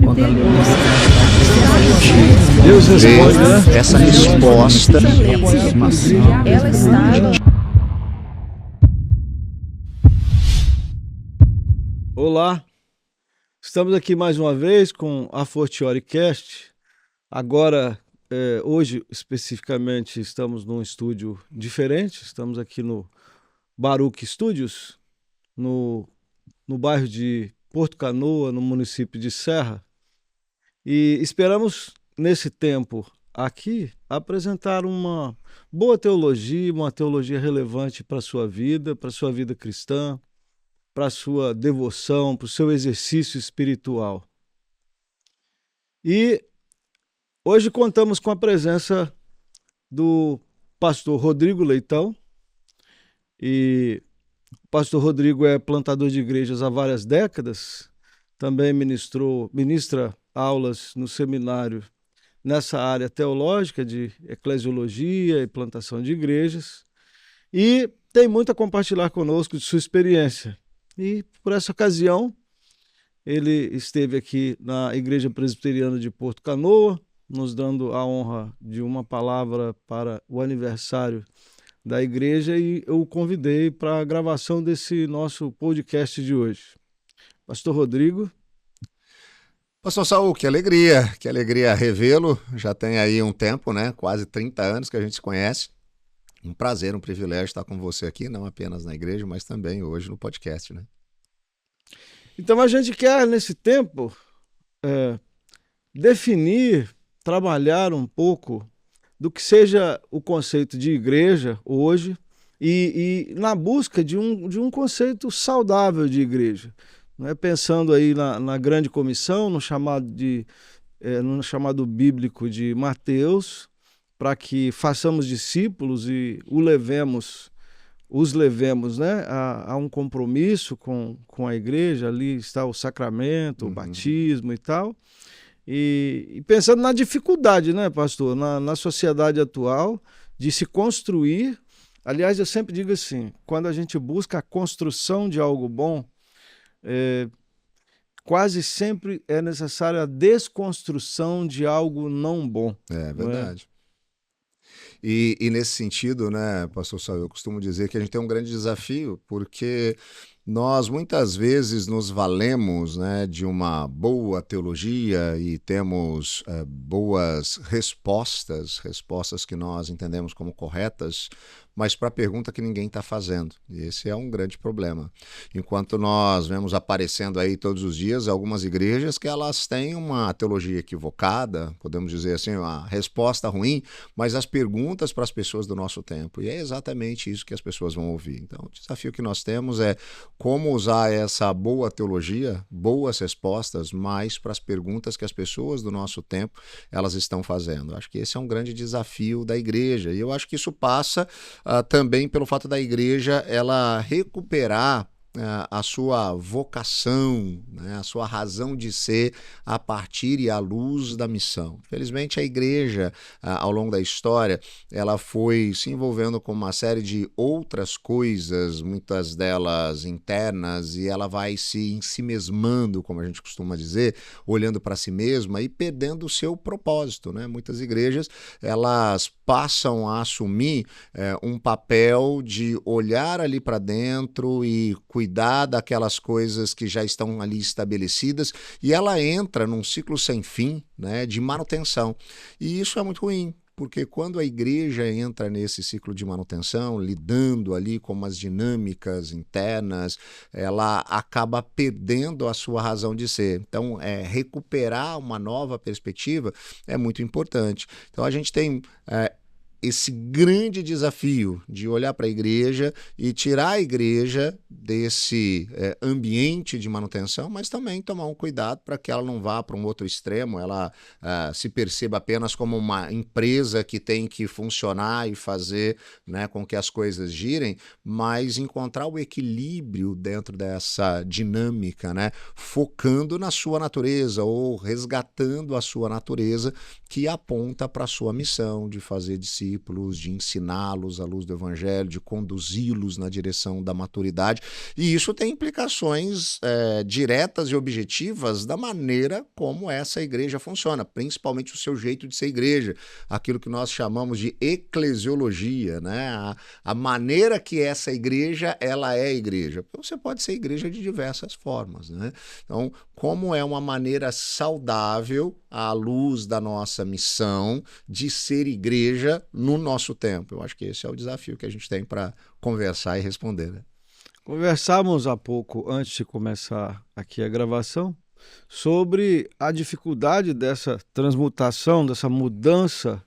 Deus responde, né? Essa resposta. Ela está. Olá, estamos aqui mais uma vez com a Fortiori Cast. Agora, hoje especificamente, estamos num estúdio diferente. Estamos aqui no Baruch Studios, no bairro de Porto Canoa, no município de Serra. E esperamos, nesse tempo aqui, apresentar uma boa teologia, uma teologia relevante para a sua vida cristã, para a sua devoção, para o seu exercício espiritual. E hoje contamos com a presença do pastor Rodrigo Leitão. E o pastor Rodrigo é plantador de igrejas há várias décadas, também ministra aulas no seminário nessa área teológica de eclesiologia e plantação de igrejas, e tem muito a compartilhar conosco de sua experiência. E por essa ocasião, ele esteve aqui na Igreja Presbiteriana de Porto Canoa, nos dando a honra de uma palavra para o aniversário da igreja, e eu o convidei para a gravação desse nosso podcast de hoje. Pastor Rodrigo. Pastor Saul, que alegria revê-lo. Já tem aí um tempo, né? Quase 30 anos que a gente se conhece. Um prazer, um privilégio estar com você aqui, não apenas na igreja, mas também hoje no podcast, né? Então a gente quer, nesse tempo, definir, trabalhar um pouco do que seja o conceito de igreja hoje e na busca de um conceito saudável de igreja. Né? Pensando aí na grande comissão, no chamado bíblico de Mateus, para que façamos discípulos e os levemos, né, a um compromisso com a igreja. Ali está o sacramento, o batismo e tal. E pensando na dificuldade, né, pastor, na sociedade atual, de se construir. Aliás, eu sempre digo assim, quando a gente busca a construção de algo bom, quase sempre é necessária a desconstrução de algo não bom. É verdade. E nesse sentido, né, pastor Saul, eu costumo dizer que a gente tem um grande desafio, porque nós muitas vezes nos valemos, né, de uma boa teologia e temos boas respostas que nós entendemos como corretas, mas para a pergunta que ninguém está fazendo. E esse é um grande problema. Enquanto nós vemos aparecendo aí todos os dias algumas igrejas que elas têm uma teologia equivocada, podemos dizer assim, uma resposta ruim, mas as perguntas para as pessoas do nosso tempo. E é exatamente isso que as pessoas vão ouvir. Então, o desafio que nós temos é como usar essa boa teologia, boas respostas, mais para as perguntas que as pessoas do nosso tempo elas estão fazendo. Acho que esse é um grande desafio da igreja. E eu acho que isso passa também pelo fato da igreja ela recuperar a sua vocação, né, a sua razão de ser a partir e à luz da missão. Felizmente a igreja, ao longo da história, ela foi se envolvendo com uma série de outras coisas, muitas delas internas, e ela vai se ensimesmando, como a gente costuma dizer, olhando para si mesma e perdendo o seu propósito, né? Muitas igrejas, elas passam a assumir um papel de olhar ali para dentro e cuidar daquelas coisas que já estão ali estabelecidas, e ela entra num ciclo sem fim, né, de manutenção. E isso é muito ruim, porque quando a igreja entra nesse ciclo de manutenção, lidando ali com umas dinâmicas internas, ela acaba perdendo a sua razão de ser. Então, recuperar uma nova perspectiva é muito importante. Então, a gente tem esse grande desafio de olhar para a igreja e tirar a igreja desse ambiente de manutenção, mas também tomar um cuidado para que ela não vá para um outro extremo, ela se perceba apenas como uma empresa que tem que funcionar e fazer, né, com que as coisas girem, mas encontrar o equilíbrio dentro dessa dinâmica, né, focando na sua natureza ou resgatando a sua natureza que aponta para a sua missão de fazer discípulos discípulos, de ensiná-los à luz do evangelho, de conduzi-los na direção da maturidade. E isso tem implicações diretas e objetivas da maneira como essa igreja funciona, principalmente o seu jeito de ser igreja, aquilo que nós chamamos de eclesiologia, né? A maneira que essa igreja ela é igreja. Você pode ser igreja de diversas formas, né? Então, como é uma maneira saudável, à luz da nossa missão, de ser igreja no nosso tempo? Eu acho que esse é o desafio que a gente tem para conversar e responder, né? Conversávamos há pouco, antes de começar aqui a gravação, sobre a dificuldade dessa transmutação, dessa mudança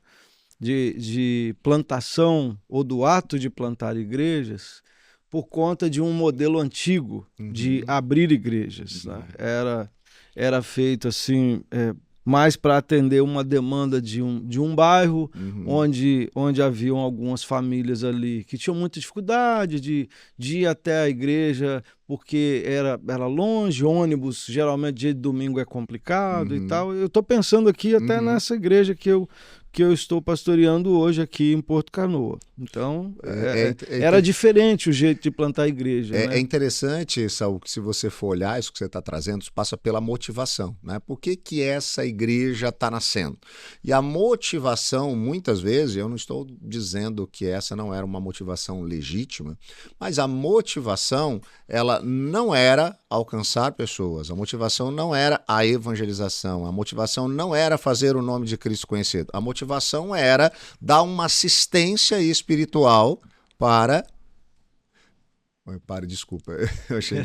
de plantação ou do ato de plantar igrejas por conta de um modelo antigo de abrir igrejas, né? Era feito assim, mais para atender uma demanda de um bairro onde haviam algumas famílias ali que tinham muita dificuldade de ir até a igreja porque era longe, ônibus, geralmente dia de domingo é complicado e tal. Eu estou pensando aqui até nessa igreja que eu estou pastoreando hoje aqui em Porto Canoa. Então, era diferente o jeito de plantar a igreja. É né? interessante, Saul, que se você for olhar isso que você está trazendo, isso passa pela motivação, né? Por que essa igreja está nascendo? E a motivação, muitas vezes, eu não estou dizendo que essa não era uma motivação legítima, mas a motivação, ela não era alcançar pessoas, a motivação não era a evangelização, a motivação não era fazer o nome de Cristo conhecido, a motivação era dar uma assistência espiritual para... Desculpa, eu achei...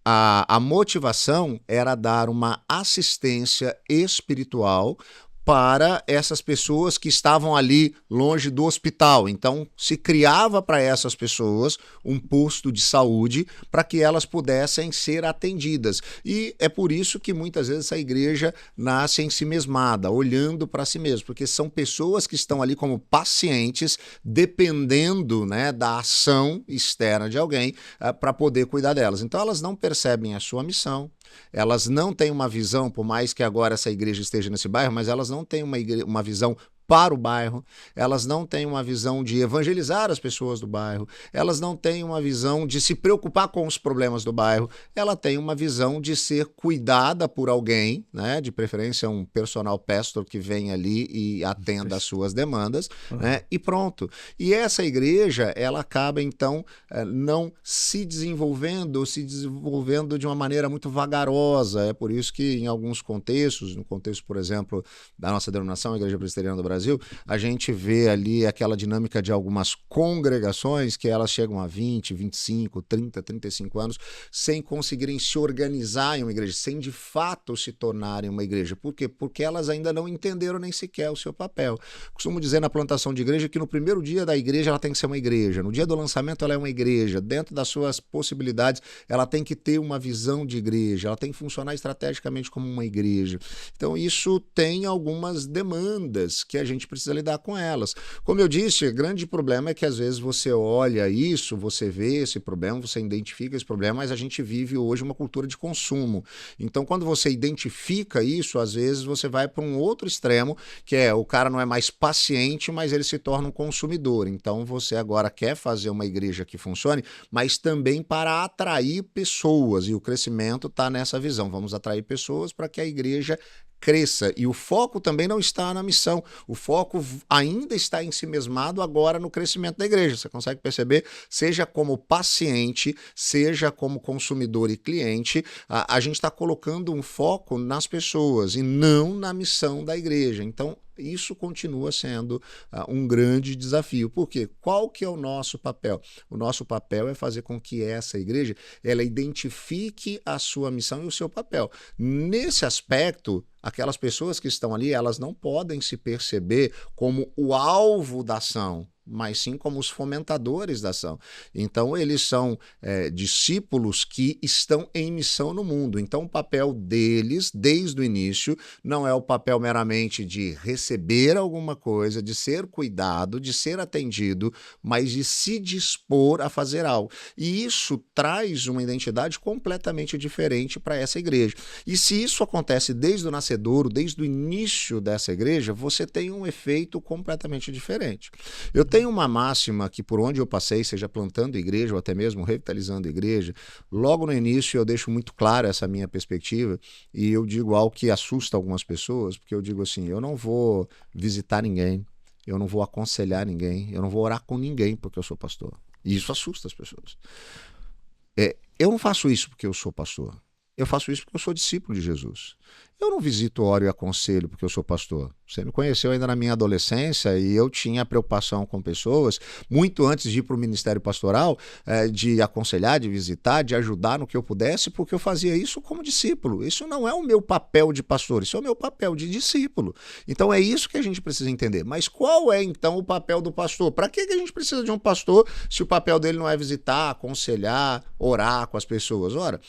A motivação era dar uma assistência espiritual para essas pessoas que estavam ali longe do hospital. Então, se criava para essas pessoas um posto de saúde para que elas pudessem ser atendidas. E é por isso que muitas vezes a igreja nasce em si mesmada, olhando para si mesma, porque são pessoas que estão ali como pacientes, dependendo, né, da ação externa de alguém para poder cuidar delas. Então, elas não percebem a sua missão. Elas não têm uma visão, por mais que agora essa igreja esteja nesse bairro, mas elas não têm uma visão para o bairro, elas não têm uma visão de evangelizar as pessoas do bairro, elas não têm uma visão de se preocupar com os problemas do bairro, ela tem uma visão de ser cuidada por alguém, né? De preferência um personal pastor que vem ali e atenda às suas demandas, né? E pronto. E essa igreja, ela acaba então não se desenvolvendo de uma maneira muito vagarosa. É por isso que em alguns contextos, no contexto, por exemplo, da nossa denominação, a Igreja Presbiteriana do Brasil, a gente vê ali aquela dinâmica de algumas congregações que elas chegam a 20, 25, 30, 35 anos sem conseguirem se organizar em uma igreja, sem de fato se tornarem uma igreja. Por quê? Porque elas ainda não entenderam nem sequer o seu papel. Costumo dizer na plantação de igreja que no primeiro dia da igreja ela tem que ser uma igreja, no dia do lançamento ela é uma igreja, dentro das suas possibilidades ela tem que ter uma visão de igreja, ela tem que funcionar estrategicamente como uma igreja. Então isso tem algumas demandas que a gente precisa lidar com elas. Como eu disse, o grande problema é que às vezes você olha isso, você vê esse problema, você identifica esse problema, mas a gente vive hoje uma cultura de consumo. Então, quando você identifica isso, às vezes você vai para um outro extremo, que é o cara não é mais paciente, mas ele se torna um consumidor. Então, você agora quer fazer uma igreja que funcione, mas também para atrair pessoas, e o crescimento está nessa visão. Vamos atrair pessoas para que a igreja cresça. E o foco também não está na missão. O foco ainda está em si mesmado agora no crescimento da igreja. Você consegue perceber? Seja como paciente, seja como consumidor e cliente, a gente está colocando um foco nas pessoas e não na missão da igreja. Então, isso continua sendo um grande desafio. Por quê? Qual que é o nosso papel? O nosso papel é fazer com que essa igreja ela identifique a sua missão e o seu papel. Nesse aspecto, aquelas pessoas que estão ali, elas não podem se perceber como o alvo da ação. mas sim como os fomentadores da ação. Então, eles são discípulos que estão em missão no mundo. Então, o papel deles, desde o início, não é o papel meramente de receber alguma coisa, de ser cuidado, de ser atendido, mas de se dispor a fazer algo. E isso traz uma identidade completamente diferente para essa igreja. E se isso acontece desde o nascedouro, desde o início dessa igreja, você tem um efeito completamente diferente. Eu tenho uma máxima que por onde eu passei, seja plantando igreja ou até mesmo revitalizando igreja, logo no início eu deixo muito claro essa minha perspectiva e eu digo algo que assusta algumas pessoas, porque eu digo assim, eu não vou visitar ninguém, eu não vou aconselhar ninguém, eu não vou orar com ninguém porque eu sou pastor. E isso assusta as pessoas. Eu não faço isso porque eu sou pastor. Eu faço isso porque eu sou discípulo de Jesus. Eu não visito, oro e aconselho porque eu sou pastor. Você me conheceu ainda na minha adolescência e eu tinha preocupação com pessoas, muito antes de ir para o ministério pastoral, de aconselhar, de visitar, de ajudar no que eu pudesse, porque eu fazia isso como discípulo. Isso não é o meu papel de pastor, isso é o meu papel de discípulo. Então é isso que a gente precisa entender. Mas qual é então o papel do pastor? Para que a gente precisa de um pastor se o papel dele não é visitar, aconselhar, orar com as pessoas? Ora,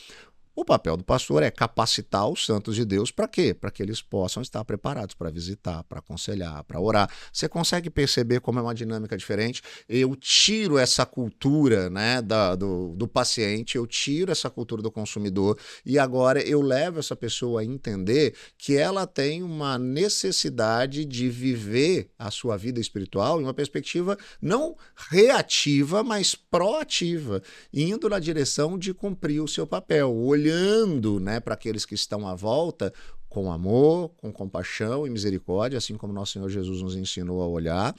o papel do pastor é capacitar os santos de Deus para quê? Para que eles possam estar preparados para visitar, para aconselhar, para orar. Você consegue perceber como é uma dinâmica diferente? Eu tiro essa cultura, né, do paciente, eu tiro essa cultura do consumidor e agora eu levo essa pessoa a entender que ela tem uma necessidade de viver a sua vida espiritual em uma perspectiva não reativa, mas proativa, indo na direção de cumprir o seu papel, olhando, né, para aqueles que estão à volta com amor, com compaixão e misericórdia, assim como nosso Senhor Jesus nos ensinou a olhar,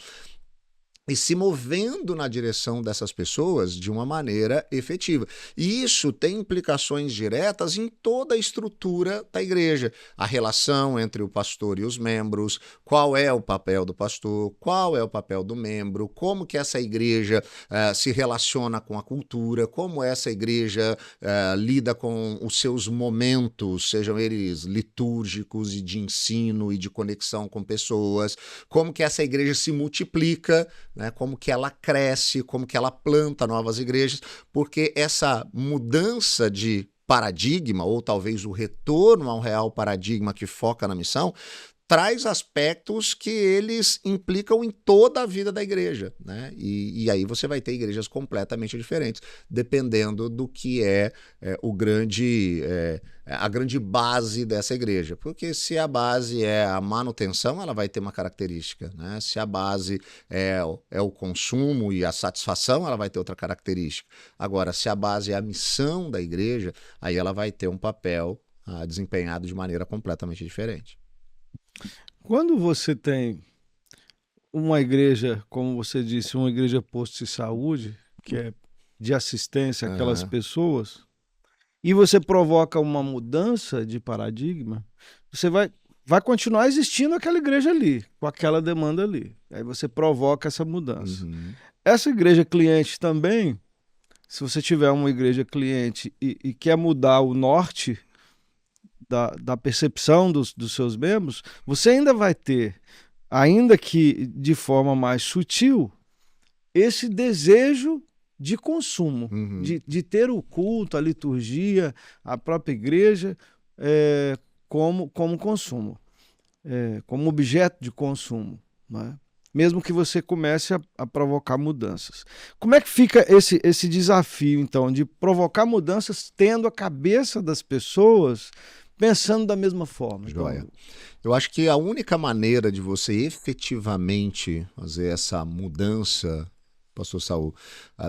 e se movendo na direção dessas pessoas de uma maneira efetiva. E isso tem implicações diretas em toda a estrutura da igreja. A relação entre o pastor e os membros, qual é o papel do pastor, qual é o papel do membro, como que essa igreja se relaciona com a cultura, como essa igreja lida com os seus momentos, sejam eles litúrgicos e de ensino e de conexão com pessoas, como que essa igreja se multiplica, né, como que ela cresce, como que ela planta novas igrejas, porque essa mudança de paradigma, ou talvez o retorno a um real paradigma que foca na missão, traz aspectos que eles implicam em toda a vida da igreja, né? E aí você vai ter igrejas completamente diferentes, dependendo do que a grande base dessa igreja. Porque se a base é a manutenção, ela vai ter uma característica, né? Se a base é o consumo e a satisfação, ela vai ter outra característica. Agora, se a base é a missão da igreja, aí ela vai ter um papel desempenhado de maneira completamente diferente. Quando você tem uma igreja, como você disse, uma igreja posto de saúde, que é de assistência àquelas pessoas, e você provoca uma mudança de paradigma, você vai continuar existindo aquela igreja ali, com aquela demanda ali. Aí você provoca essa mudança. Essa igreja cliente também, se você tiver uma igreja cliente e quer mudar o norte da percepção dos seus membros, você ainda vai ter, ainda que de forma mais sutil, esse desejo de consumo, de ter o culto, a liturgia, a própria igreja como consumo, como objeto de consumo, né? Mesmo que você comece a provocar mudanças. Como é que fica esse desafio, então, de provocar mudanças tendo a cabeça das pessoas pensando da mesma forma? Joia. Eu acho que a única maneira de você efetivamente fazer essa mudança, pastor Saul,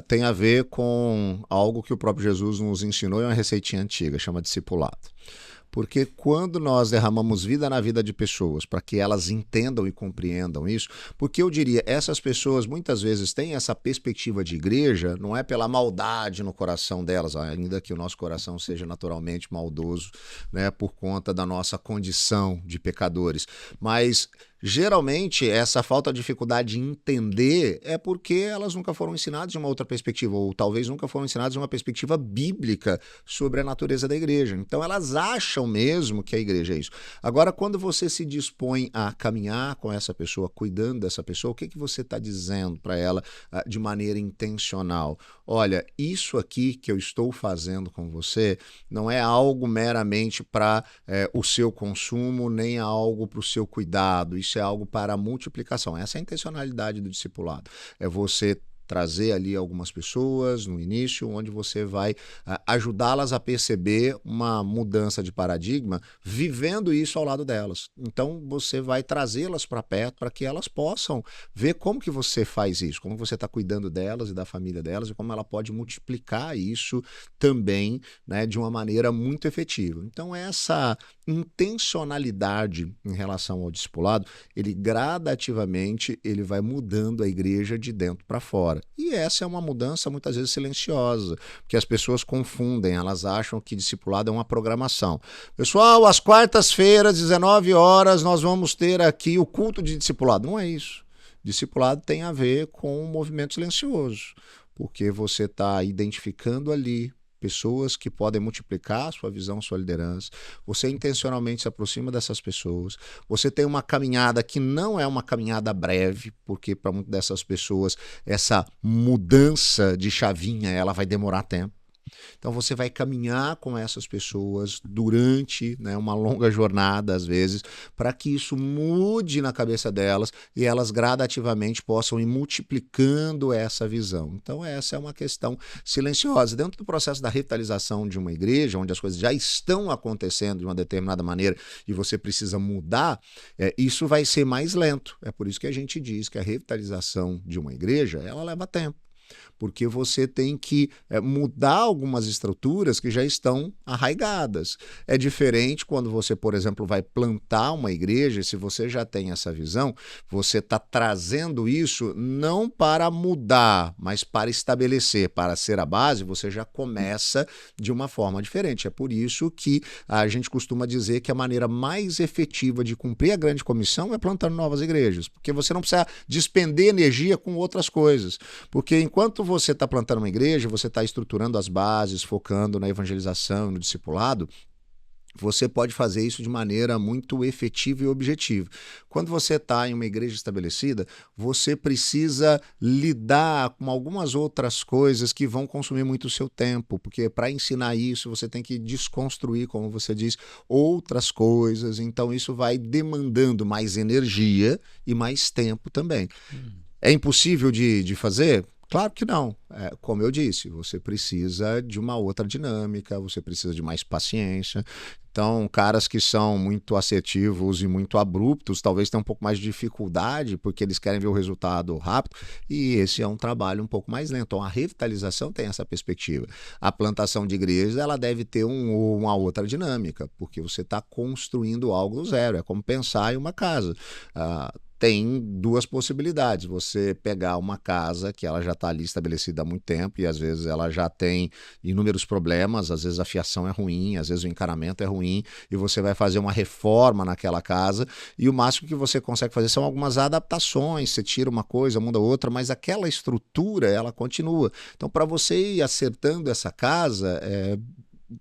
tem a ver com algo que o próprio Jesus nos ensinou, é uma receitinha antiga, chama discipulado. Porque quando nós derramamos vida na vida de pessoas, para que elas entendam e compreendam isso, porque eu diria, essas pessoas muitas vezes têm essa perspectiva de igreja, não é pela maldade no coração delas, ainda que o nosso coração seja naturalmente maldoso, né, por conta da nossa condição de pecadores, mas Geralmente, essa falta de dificuldade em entender é porque elas nunca foram ensinadas de uma outra perspectiva, ou talvez nunca foram ensinadas de uma perspectiva bíblica sobre a natureza da igreja. Então, elas acham mesmo que a igreja é isso. Agora, quando você se dispõe a caminhar com essa pessoa, cuidando dessa pessoa, o que você está dizendo para ela de maneira intencional? Olha, isso aqui que eu estou fazendo com você não é algo meramente para o seu consumo, nem algo para o seu cuidado. Isso é algo para a multiplicação. Essa é a intencionalidade do discipulado. É você trazer ali algumas pessoas no início, onde você vai ajudá-las a perceber uma mudança de paradigma, vivendo isso ao lado delas. Então, você vai trazê-las para perto para que elas possam ver como que você faz isso, como você está cuidando delas e da família delas e como ela pode multiplicar isso também, né, de uma maneira muito efetiva. Então, essa intencionalidade em relação ao discipulado, ele gradativamente ele vai mudando a igreja de dentro para fora. E essa é uma mudança muitas vezes silenciosa, porque as pessoas confundem, elas acham que discipulado é uma programação. Pessoal, às quartas-feiras, 19 horas, nós vamos ter aqui o culto de discipulado. Não é isso. Discipulado tem a ver com um movimento silencioso, porque você está identificando ali pessoas que podem multiplicar sua visão, sua liderança. Você intencionalmente se aproxima dessas pessoas. Você tem uma caminhada que não é uma caminhada breve, porque para muitas dessas pessoas essa mudança de chavinha ela vai demorar tempo. Então você vai caminhar com essas pessoas durante, né, uma longa jornada, às vezes, para que isso mude na cabeça delas e elas gradativamente possam ir multiplicando essa visão. Então essa é uma questão silenciosa. Dentro do processo da revitalização de uma igreja, onde as coisas já estão acontecendo de uma determinada maneira e você precisa mudar, isso vai ser mais lento. É por isso que a gente diz que a revitalização de uma igreja, ela leva tempo. Porque você tem que mudar algumas estruturas que já estão arraigadas. É diferente quando você, por exemplo, vai plantar uma igreja, se você já tem essa visão, você está trazendo isso não para mudar, mas para estabelecer, para ser a base, você já começa de uma forma diferente. É por isso que a gente costuma dizer que a maneira mais efetiva de cumprir a grande comissão é plantando novas igrejas, porque você não precisa despender energia com outras coisas, porque enquanto você está plantando uma igreja, você está estruturando as bases, focando na evangelização, no discipulado, você pode fazer isso de maneira muito efetiva e objetiva. Quando você está em uma igreja estabelecida, você precisa lidar com algumas outras coisas que vão consumir muito o seu tempo, porque para ensinar isso você tem que desconstruir, como você diz, outras coisas, então isso vai demandando mais energia e mais tempo também. É impossível de fazer? Claro que não. Como eu disse, você precisa de uma outra dinâmica, você precisa de mais paciência. Então, caras que são muito assertivos e muito abruptos, talvez tenham um pouco mais de dificuldade, porque eles querem ver o resultado rápido, e esse é um trabalho um pouco mais lento. Então, a revitalização tem essa perspectiva. A plantação de igrejas, ela deve ter uma outra dinâmica, porque você está construindo algo do zero. É como pensar em uma casa. Tem duas possibilidades. Você pegar uma casa que ela já está ali estabelecida há muito tempo e às vezes ela já tem inúmeros problemas, às vezes a fiação é ruim, às vezes o encanamento é ruim e você vai fazer uma reforma naquela casa e o máximo que você consegue fazer são algumas adaptações, você tira uma coisa, muda outra, mas aquela estrutura ela continua. Então para você ir acertando essa casa,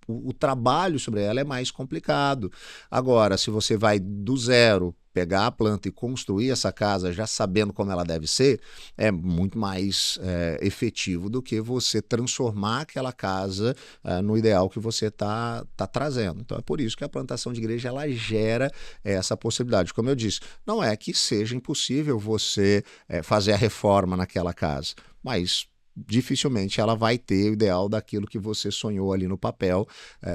o trabalho sobre ela é mais complicado. Agora, se você vai do zero, pegar a planta e construir essa casa já sabendo como ela deve ser, é muito mais efetivo do que você transformar aquela casa no ideal que você está trazendo. Então é por isso que a plantação de igreja ela gera essa possibilidade. Como eu disse, não é que seja impossível você fazer a reforma naquela casa, mas dificilmente ela vai ter o ideal daquilo que você sonhou ali no papel,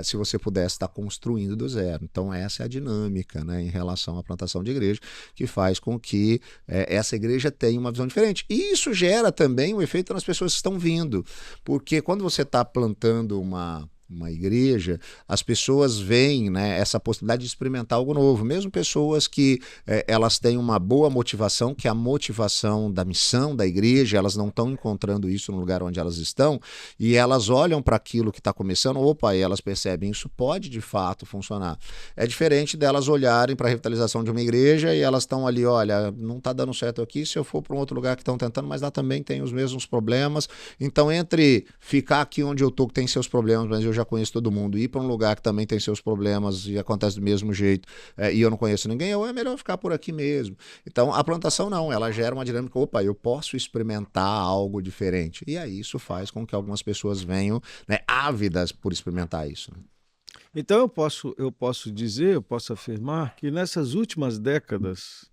se você pudesse estar construindo do zero. Então essa é a dinâmica, né, em relação à plantação de igreja, que faz com que essa igreja tenha uma visão diferente. E isso gera também um efeito nas pessoas que estão vindo, porque quando você está plantando uma uma igreja, as pessoas veem, né, essa possibilidade de experimentar algo novo. Mesmo pessoas que elas têm uma boa motivação, que é a motivação da missão da igreja, elas não estão encontrando isso no lugar onde elas estão, e elas olham para aquilo que está começando, opa, e elas percebem, isso pode de fato funcionar. É diferente delas olharem para a revitalização de uma igreja e elas estão ali, olha, não está dando certo aqui, se eu for para um outro lugar que estão tentando, mas lá também tem os mesmos problemas. Então, entre ficar aqui onde eu estou, que tem seus problemas, mas eu já conheço todo mundo, ir para um lugar que também tem seus problemas e acontece do mesmo jeito, e eu não conheço ninguém, ou é melhor ficar por aqui mesmo. Então, a plantação não, ela gera uma dinâmica, opa, eu posso experimentar algo diferente. E aí isso faz com que algumas pessoas venham, né, ávidas por experimentar isso. Então eu posso dizer, eu posso afirmar que nessas últimas décadas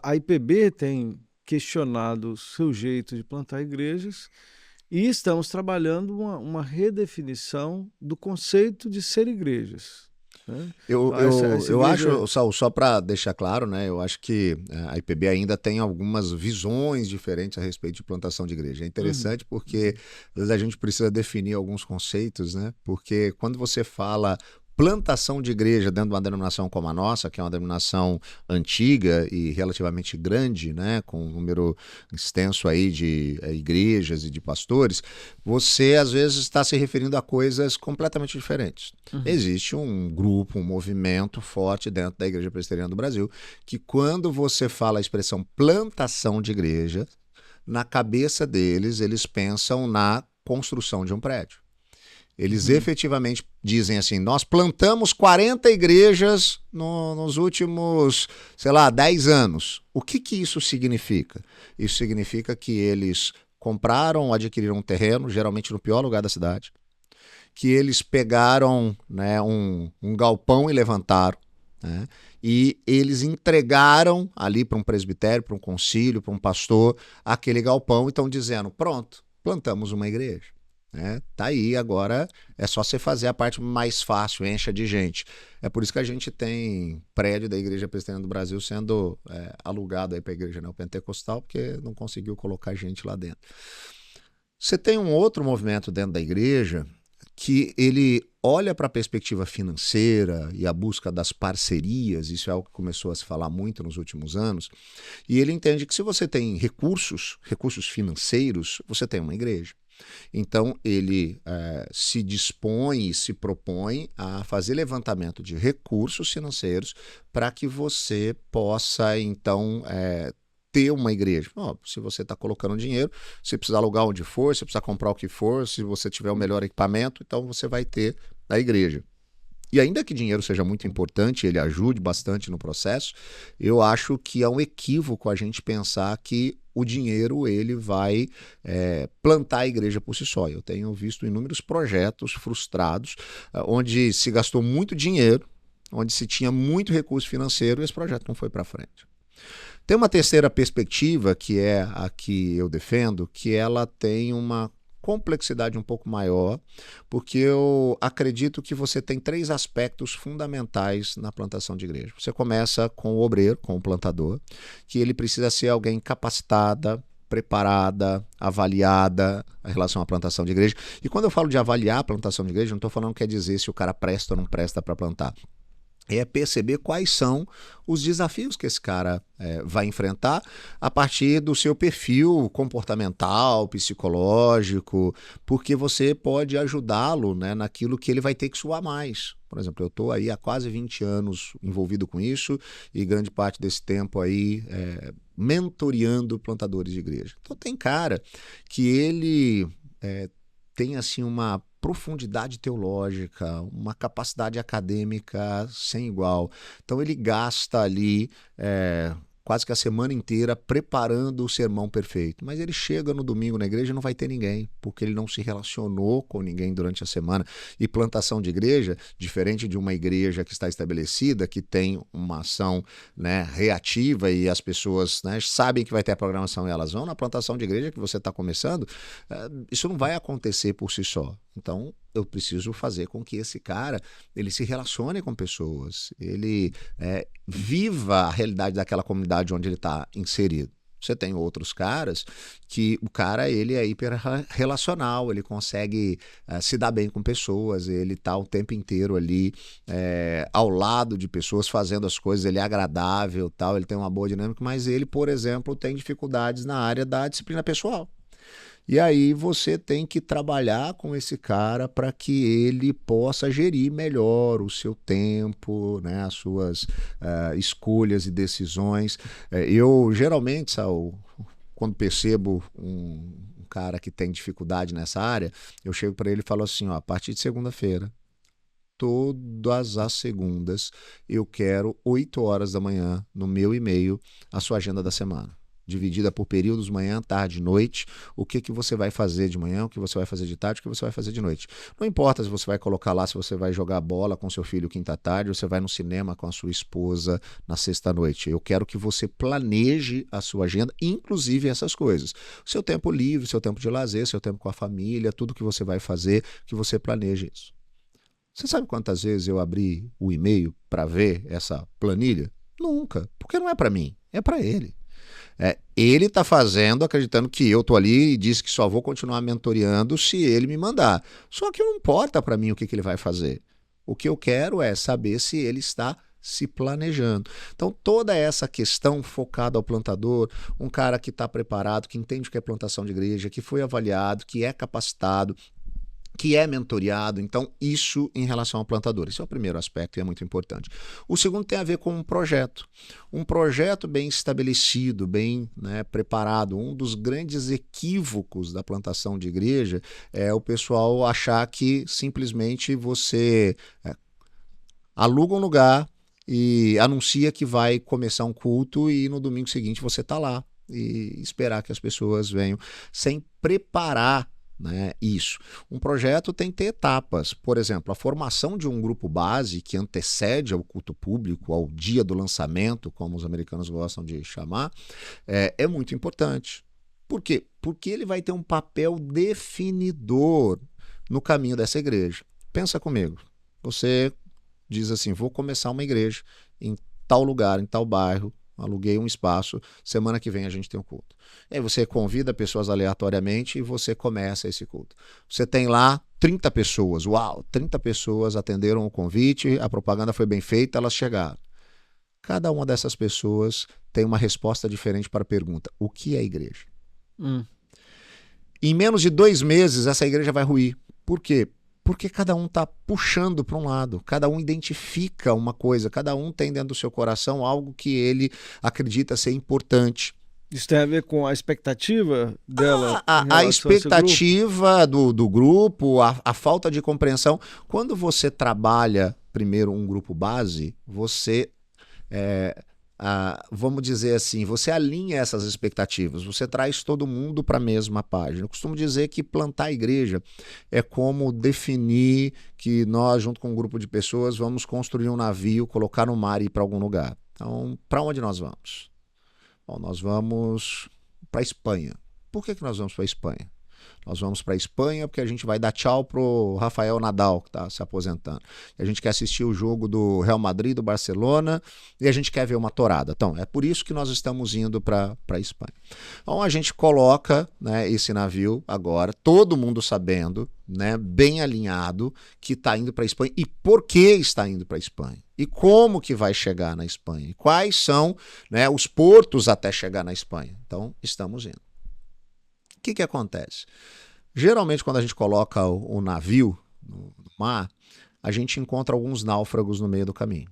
a IPB tem questionado o seu jeito de plantar igrejas e estamos trabalhando uma redefinição do conceito de ser igrejas. Né? Eu acho, Saul, só para deixar claro, né, eu acho que a IPB ainda tem algumas visões diferentes a respeito de plantação de igreja. É interessante porque às vezes a gente precisa definir alguns conceitos, né? Porque quando você fala plantação de igreja dentro de uma denominação como a nossa, que é uma denominação antiga e relativamente grande, né, com um número extenso aí de igrejas e de pastores, você às vezes está se referindo a coisas completamente diferentes. Existe um grupo, um movimento forte dentro da Igreja Presbiteriana do Brasil, que quando você fala a expressão plantação de igreja, na cabeça deles, eles pensam na construção de um prédio. Eles efetivamente dizem assim, nós plantamos 40 igrejas nos últimos, 10 anos. O que isso significa? Isso significa que eles compraram, adquiriram um terreno, geralmente no pior lugar da cidade, que eles pegaram, né, um galpão e levantaram, né, e eles entregaram ali para um presbitério, para um concílio, para um pastor, aquele galpão e estão dizendo, pronto, plantamos uma igreja. Tá aí, agora é só você fazer a parte mais fácil, encha de gente. É por isso que a gente tem prédio da Igreja Presbiteriana do Brasil sendo alugado para a Igreja Neopentecostal, porque não conseguiu colocar gente lá dentro. Você tem um outro movimento dentro da igreja que ele olha para a perspectiva financeira e a busca das parcerias, isso é algo que começou a se falar muito nos últimos anos, e ele entende que se você tem recursos financeiros, você tem uma igreja. Então, ele se dispõe e se propõe a fazer levantamento de recursos financeiros para que você possa, então, ter uma igreja. Se você está colocando dinheiro, se precisar alugar onde for, se precisar comprar o que for, se você tiver o melhor equipamento, então você vai ter a igreja. E ainda que dinheiro seja muito importante, ele ajude bastante no processo, eu acho que é um equívoco a gente pensar que o dinheiro ele vai plantar a igreja por si só. Eu tenho visto inúmeros projetos frustrados, onde se gastou muito dinheiro, onde se tinha muito recurso financeiro e esse projeto não foi para frente. Tem uma terceira perspectiva, que é a que eu defendo, que ela tem uma complexidade um pouco maior, porque eu acredito que você tem 3 aspectos fundamentais na plantação de igreja. Você começa com o obreiro, com o plantador, que ele precisa ser alguém capacitada, preparada, avaliada em relação à plantação de igreja. E quando eu falo de avaliar a plantação de igreja, não estou falando que quer dizer se o cara presta ou não presta para plantar. É perceber quais são os desafios que esse cara vai enfrentar a partir do seu perfil comportamental, psicológico, porque você pode ajudá-lo, né, naquilo que ele vai ter que suar mais. Por exemplo, eu estou aí há quase 20 anos envolvido com isso e grande parte desse tempo aí mentoreando plantadores de igreja. Então tem cara que ele tem assim uma profundidade teológica, uma capacidade acadêmica sem igual. Então ele gasta ali quase que a semana inteira preparando o sermão perfeito. Mas ele chega no domingo na igreja e não vai ter ninguém, porque ele não se relacionou com ninguém durante a semana. E plantação de igreja, diferente de uma igreja que está estabelecida, que tem uma ação, né, reativa e as pessoas, né, sabem que vai ter a programação e elas vão, na plantação de igreja que você está começando, isso não vai acontecer por si só. Então, eu preciso fazer com que esse cara ele se relacione com pessoas, ele viva a realidade daquela comunidade onde ele está inserido. Você tem outros caras que o cara ele é hiper relacional, ele consegue se dar bem com pessoas, ele tá o tempo inteiro ali ao lado de pessoas fazendo as coisas, ele é agradável, tal, ele tem uma boa dinâmica, mas ele, por exemplo, tem dificuldades na área da disciplina pessoal. E aí você tem que trabalhar com esse cara para que ele possa gerir melhor o seu tempo, né, as suas escolhas e decisões. Eu geralmente, Saul, quando percebo um cara que tem dificuldade nessa área, eu chego para ele e falo assim, ó, a partir de segunda-feira, todas as segundas, eu quero 8 horas da manhã no meu e-mail a sua agenda da semana. Dividida por períodos, manhã, tarde, noite, o que você vai fazer de manhã, o que você vai fazer de tarde, o que você vai fazer de noite. Não importa se você vai colocar lá, se você vai jogar bola com seu filho quinta-tarde, ou você vai no cinema com a sua esposa na sexta-noite. Eu quero que você planeje a sua agenda, inclusive essas coisas. Seu tempo livre, seu tempo de lazer, seu tempo com a família, tudo que você vai fazer, que você planeje isso. Você sabe quantas vezes eu abri o e-mail para ver essa planilha? Nunca, porque não é para mim, é para ele. Ele está fazendo, acreditando que eu estou ali e disse que só vou continuar mentoreando se ele me mandar. Só que não importa para mim o que ele vai fazer. O que eu quero é saber se ele está se planejando. Então, toda essa questão focada ao plantador, um cara que está preparado, que entende o que é plantação de igreja, que foi avaliado, que é capacitado, que é mentoreado, então isso em relação ao plantador. Esse é o primeiro aspecto e é muito importante. O segundo tem a ver com um projeto bem estabelecido, bem preparado. Um dos grandes equívocos da plantação de igreja é o pessoal achar que simplesmente você aluga um lugar e anuncia que vai começar um culto e no domingo seguinte você está lá e esperar que as pessoas venham sem preparar isso. Um projeto tem que ter etapas. Por exemplo, a formação de um grupo base que antecede ao culto público, ao dia do lançamento, como os americanos gostam de chamar, é muito importante. Por quê? Porque ele vai ter um papel definidor no caminho dessa igreja. Pensa comigo. Você diz assim, vou começar uma igreja em tal lugar, em tal bairro, aluguei um espaço, semana que vem a gente tem um culto. E aí você convida pessoas aleatoriamente e você começa esse culto. Você tem lá 30 pessoas, uau, 30 pessoas atenderam o convite, a propaganda foi bem feita, elas chegaram. Cada uma dessas pessoas tem uma resposta diferente para a pergunta, o que é igreja? Em menos de 2 meses essa igreja vai ruir. Por quê? Porque cada um está puxando para um lado, cada um identifica uma coisa, cada um tem dentro do seu coração algo que ele acredita ser importante. Isso tem a ver com a expectativa dela? A expectativa do grupo, a falta de compreensão. Quando você trabalha primeiro um grupo base, você... vamos dizer assim, você alinha essas expectativas, você traz todo mundo para a mesma página. Eu costumo dizer que plantar a igreja é como definir que nós, junto com um grupo de pessoas, vamos construir um navio, colocar no mar e ir para algum lugar. Então, para onde nós vamos? Bom, nós vamos para a Espanha. Por que nós vamos para a Espanha? Nós vamos para a Espanha porque a gente vai dar tchau pro Rafael Nadal, que está se aposentando. E a gente quer assistir o jogo do Real Madrid, do Barcelona, e a gente quer ver uma tourada. Então, é por isso que nós estamos indo para a Espanha. Então, a gente coloca esse navio agora, todo mundo sabendo, bem alinhado, que está indo para a Espanha e por que está indo para a Espanha. E como que vai chegar na Espanha? E quais são os portos até chegar na Espanha? Então, estamos indo. O que acontece? Geralmente, quando a gente coloca o navio no mar, a gente encontra alguns náufragos no meio do caminho.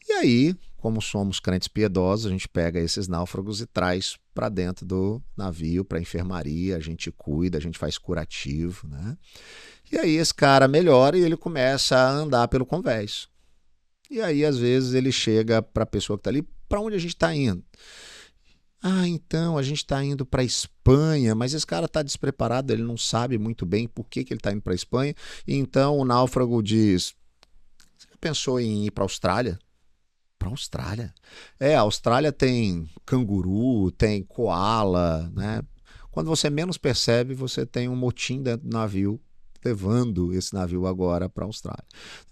E aí, como somos crentes piedosos, a gente pega esses náufragos e traz para dentro do navio, para a enfermaria, a gente cuida, a gente faz curativo, E aí esse cara melhora e ele começa a andar pelo convés. E aí, às vezes, ele chega para a pessoa que está ali, para onde a gente está indo? Então, a gente está indo para a Espanha, mas esse cara está despreparado, ele não sabe muito bem por que ele está indo para a Espanha. E então o náufrago diz, você pensou em ir para a Austrália? Para a Austrália? A Austrália tem canguru, tem koala, Quando você menos percebe, você tem um motim dentro do navio levando esse navio agora para a Austrália.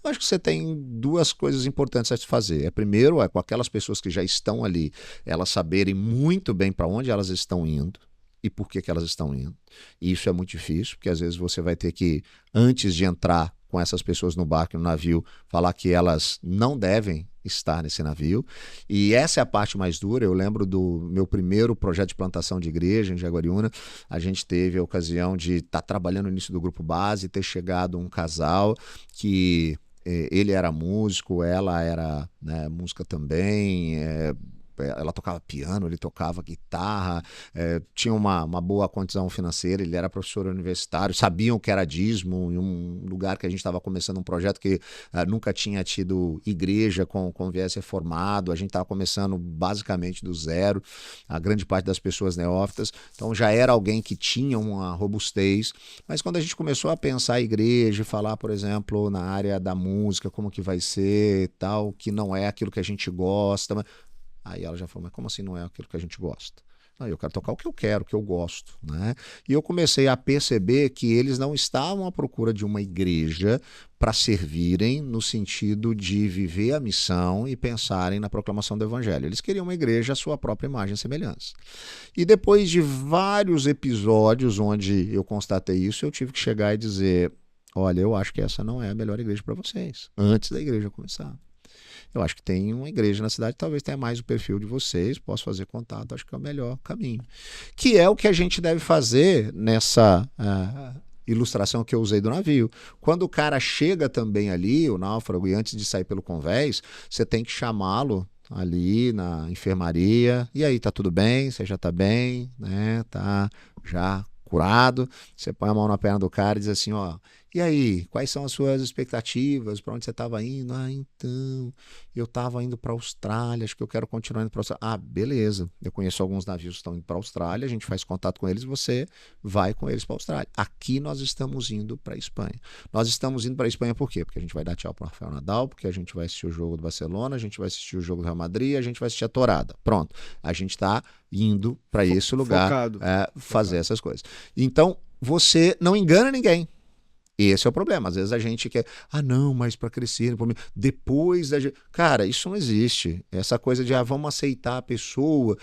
Eu acho que você tem duas coisas importantes a se fazer. Primeiro, com aquelas pessoas que já estão ali, elas saberem muito bem para onde elas estão indo e por que elas estão indo. E isso é muito difícil, porque às vezes você vai ter que, antes de entrar com essas pessoas no barco, no navio, falar que elas não devem estar nesse navio. E essa é a parte mais dura. Eu lembro do meu primeiro projeto de plantação de igreja em Jaguariúna. A gente teve a ocasião de estar trabalhando no início do grupo base, ter chegado um casal que ele era músico, ela era, né, música também, ela tocava piano, ele tocava guitarra, tinha uma boa condição financeira, ele era professor universitário, sabiam que era dízimo, em um lugar que a gente estava começando um projeto que nunca tinha tido igreja com viés reformado, a gente estava começando basicamente do zero, a grande parte das pessoas neófitas, então já era alguém que tinha uma robustez, mas quando a gente começou a pensar a igreja, falar, por exemplo, na área da música, como que vai ser, tal, que não é aquilo que a gente gosta, aí ela já falou, mas como assim não é aquilo que a gente gosta? Não, eu quero tocar o que eu quero, o que eu gosto, né? E eu comecei a perceber que eles não estavam à procura de uma igreja para servirem no sentido de viver a missão e pensarem na proclamação do evangelho. Eles queriam uma igreja à sua própria imagem e semelhança. E depois de vários episódios onde eu constatei isso, eu tive que chegar e dizer, olha, eu acho que essa não é a melhor igreja para vocês, antes da igreja começar. Eu acho que tem uma igreja na cidade, talvez tenha mais o perfil de vocês, posso fazer contato, acho que é o melhor caminho. Que é o que a gente deve fazer nessa ilustração que eu usei do navio. Quando o cara chega também ali, o náufrago, e antes de sair pelo convés, você tem que chamá-lo ali na enfermaria. E aí, tá tudo bem? Você já tá bem? Né? Tá já curado? Você põe a mão na perna do cara e diz assim, ó, e aí, quais são as suas expectativas? Para onde você estava indo? Ah, então, eu estava indo para a Austrália, acho que eu quero continuar indo para a Austrália. Ah, beleza, eu conheço alguns navios que estão indo para a Austrália, a gente faz contato com eles, você vai com eles para a Austrália. Aqui nós estamos indo para a Espanha. Nós estamos indo para a Espanha por quê? Porque a gente vai dar tchau para o Rafael Nadal, porque a gente vai assistir o jogo do Barcelona, a gente vai assistir o jogo do Real Madrid, a gente vai assistir a Torada. Pronto, a gente está indo para esse lugar fazer essas coisas. Então, você não engana ninguém. Esse é o problema. Às vezes a gente quer, não, mas para crescer, depois da gente... Cara, isso não existe. Essa coisa de, vamos aceitar a pessoa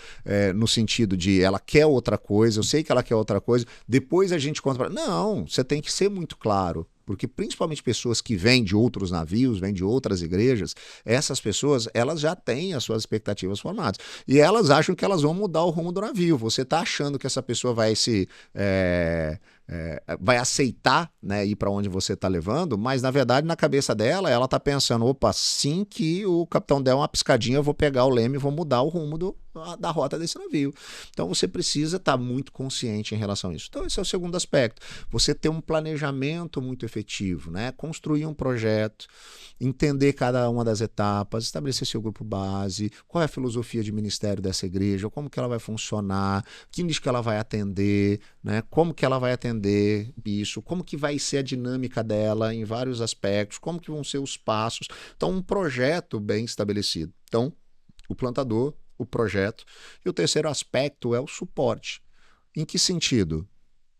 no sentido de ela quer outra coisa, eu sei que ela quer outra coisa, depois a gente conta. Não, você tem que ser muito claro. Porque principalmente pessoas que vêm de outros navios, vêm de outras igrejas, essas pessoas, elas já têm as suas expectativas formadas. E elas acham que elas vão mudar o rumo do navio. Você está achando que essa pessoa vai vai aceitar, né, ir para onde você está levando, mas na verdade na cabeça dela, ela está pensando, opa, assim que o capitão der uma piscadinha, eu vou pegar o leme e vou mudar o rumo da rota desse navio. Então você precisa estar muito consciente em relação a isso. Então esse é o segundo aspecto. Você ter um planejamento muito efetivo, né? Construir um projeto, entender cada uma das etapas, estabelecer seu grupo base, qual é a filosofia de ministério dessa igreja, como que ela vai funcionar, que nicho que ela vai atender, né? Como que ela vai atender isso, como que vai ser a dinâmica dela em vários aspectos, como que vão ser os passos. Então um projeto bem estabelecido. Então o plantador, o projeto. E o terceiro aspecto é o suporte. Em que sentido?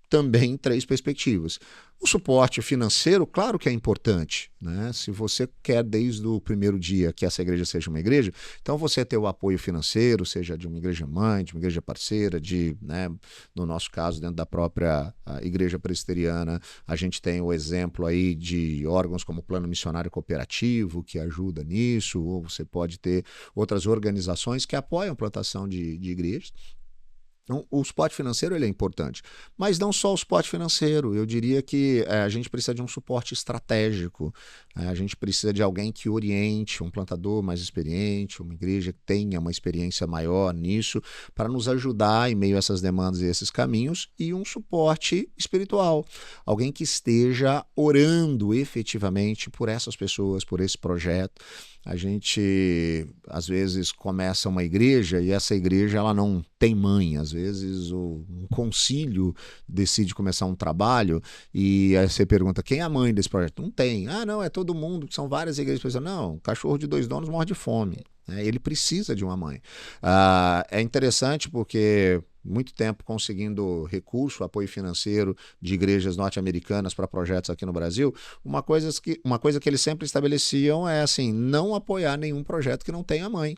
Também 3 perspectivas. O suporte financeiro, claro que é importante, né? Se você quer desde o primeiro dia que essa igreja seja uma igreja, então você ter o apoio financeiro, seja de uma igreja mãe, de uma igreja parceira, né, no nosso caso, dentro da própria igreja presbiteriana, a gente tem o exemplo aí de órgãos como o Plano Missionário Cooperativo, que ajuda nisso, ou você pode ter outras organizações que apoiam a plantação de igrejas. Então, o suporte financeiro ele é importante, mas não só o suporte financeiro, eu diria que a gente precisa de um suporte estratégico, a gente precisa de alguém que oriente, um plantador mais experiente, uma igreja que tenha uma experiência maior nisso, para nos ajudar em meio a essas demandas e esses caminhos, e um suporte espiritual, alguém que esteja orando efetivamente por essas pessoas, por esse projeto. A gente, às vezes, começa uma igreja e essa igreja ela não tem mãe. Às vezes, um concílio decide começar um trabalho e aí você pergunta, quem é a mãe desse projeto? Não tem. Não, é todo mundo, são várias igrejas. Não, cachorro de 2 donos morre de fome. Ele precisa de uma mãe. É interessante porque muito tempo conseguindo recurso, apoio financeiro de igrejas norte-americanas para projetos aqui no Brasil, uma coisa que eles sempre estabeleciam é assim, não apoiar nenhum projeto que não tenha mãe,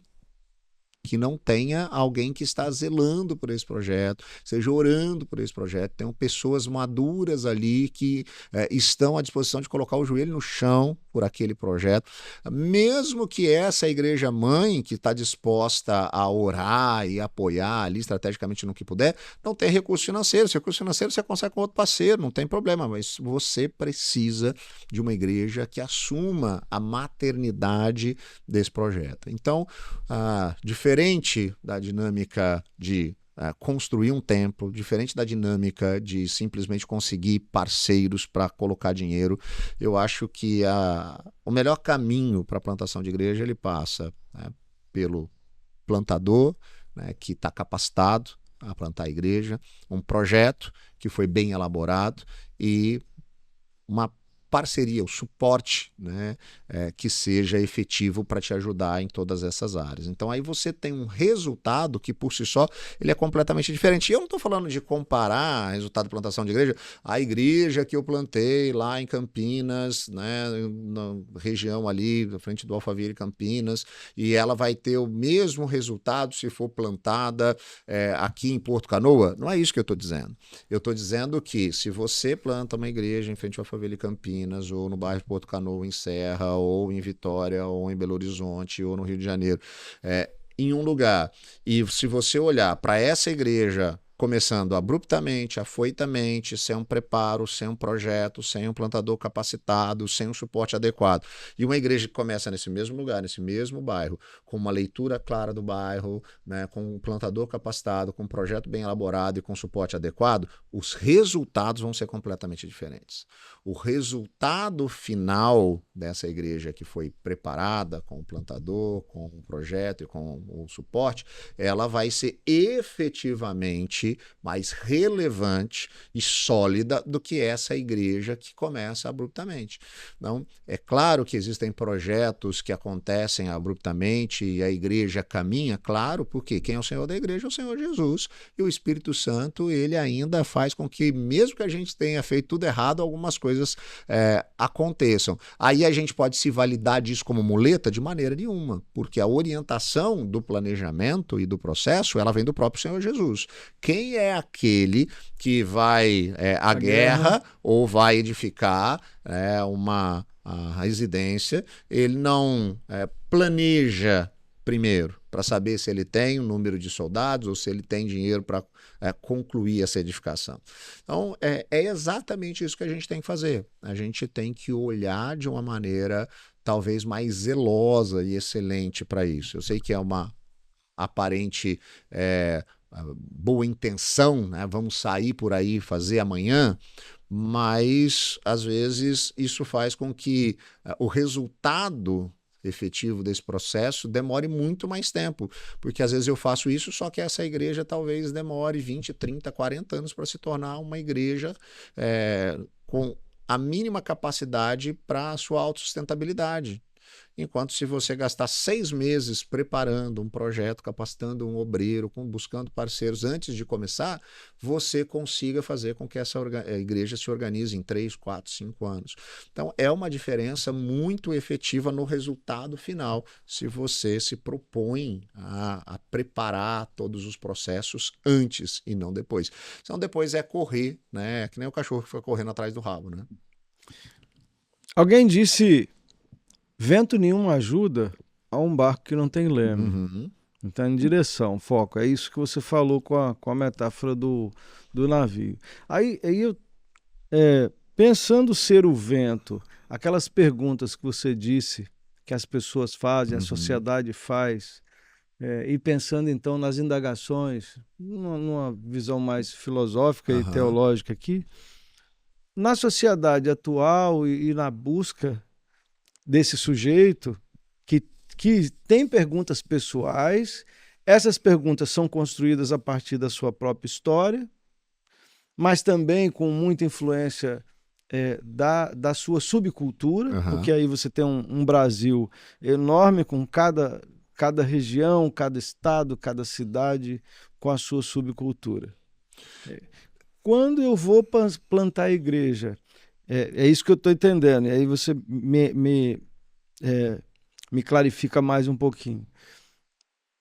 que não tenha alguém que está zelando por esse projeto, seja orando por esse projeto. Tem pessoas maduras ali que estão à disposição de colocar o joelho no chão por aquele projeto, mesmo que essa igreja mãe, que está disposta a orar e apoiar ali estrategicamente no que puder, não tem recurso financeiro. Se recurso financeiro você consegue com outro parceiro, não tem problema, mas você precisa de uma igreja que assuma a maternidade desse projeto. Então, diferente da dinâmica de construir um templo, diferente da dinâmica de simplesmente conseguir parceiros para colocar dinheiro, eu acho que o melhor caminho para a plantação de igreja ele passa, né, pelo plantador, né, que está capacitado a plantar a igreja, um projeto que foi bem elaborado e uma parceria, o suporte, né, que seja efetivo para te ajudar em todas essas áreas. Então aí você tem um resultado que por si só ele é completamente diferente. E eu não estou falando de comparar resultado de plantação de igreja à igreja que eu plantei lá em Campinas, né, na região ali, na frente do Alphaville Campinas, e ela vai ter o mesmo resultado se for plantada aqui em Porto Canoa. Não é isso que eu estou dizendo. Eu estou dizendo que se você planta uma igreja em frente ao Alphaville Campinas, ou no bairro Porto Canoa, em Serra, ou em Vitória, ou em Belo Horizonte, ou no Rio de Janeiro, em um lugar, e se você olhar para essa igreja começando abruptamente, afoitamente, sem um preparo, sem um projeto, sem um plantador capacitado, sem um suporte adequado, e uma igreja que começa nesse mesmo lugar, nesse mesmo bairro, com uma leitura clara do bairro, né, com um plantador capacitado, com um projeto bem elaborado e com suporte adequado, os resultados vão ser completamente diferentes. O resultado final dessa igreja que foi preparada com o plantador, com o projeto e com o suporte, ela vai ser efetivamente mais relevante e sólida do que essa igreja que começa abruptamente. Então, é claro que existem projetos que acontecem abruptamente e a igreja caminha, claro, porque quem é o Senhor da igreja é o Senhor Jesus, e o Espírito Santo, ele ainda faz com que, mesmo que a gente tenha feito tudo errado, algumas coisas aconteçam. Aí a gente pode se validar disso como muleta? De maneira nenhuma, porque a orientação do planejamento e do processo, ela vem do próprio Senhor Jesus. Quem é aquele que vai à guerra ou vai edificar a residência? Ele não planeja primeiro para saber se ele tem um número de soldados ou se ele tem dinheiro para concluir essa edificação. Então, é exatamente isso que a gente tem que fazer. A gente tem que olhar de uma maneira talvez mais zelosa e excelente para isso. Eu sei que é uma aparente boa intenção, né? Vamos sair por aí fazer amanhã, mas às vezes isso faz com que o resultado efetivo desse processo demore muito mais tempo, porque às vezes eu faço isso, só que essa igreja talvez demore 20, 30, 40 anos para se tornar uma igreja com a mínima capacidade para a sua autossustentabilidade. Enquanto se você gastar 6 meses preparando um projeto, capacitando um obreiro, buscando parceiros antes de começar, você consiga fazer com que essa igreja se organize em 3, 4, 5 anos. Então, é uma diferença muito efetiva no resultado final, se você se propõe a preparar todos os processos antes e não depois. Então, depois é correr, né? Que nem o cachorro que foi correndo atrás do rabo, né? Alguém disse: vento nenhum ajuda a um barco que não tem leme. Uhum. Então, em direção, foco. É isso que você falou com a metáfora do navio. Aí eu, pensando ser o vento, aquelas perguntas que você disse, que as pessoas fazem, a sociedade faz, e pensando então nas indagações, numa visão mais filosófica e teológica aqui, na sociedade atual e na busca desse sujeito que tem perguntas pessoais, essas perguntas são construídas a partir da sua própria história, mas também com muita influência da sua subcultura, porque aí você tem um Brasil enorme com cada cada região, cada estado, cada cidade com a sua subcultura. Quando eu vou plantar a igreja, é isso que eu estou entendendo, e aí você me clarifica mais um pouquinho.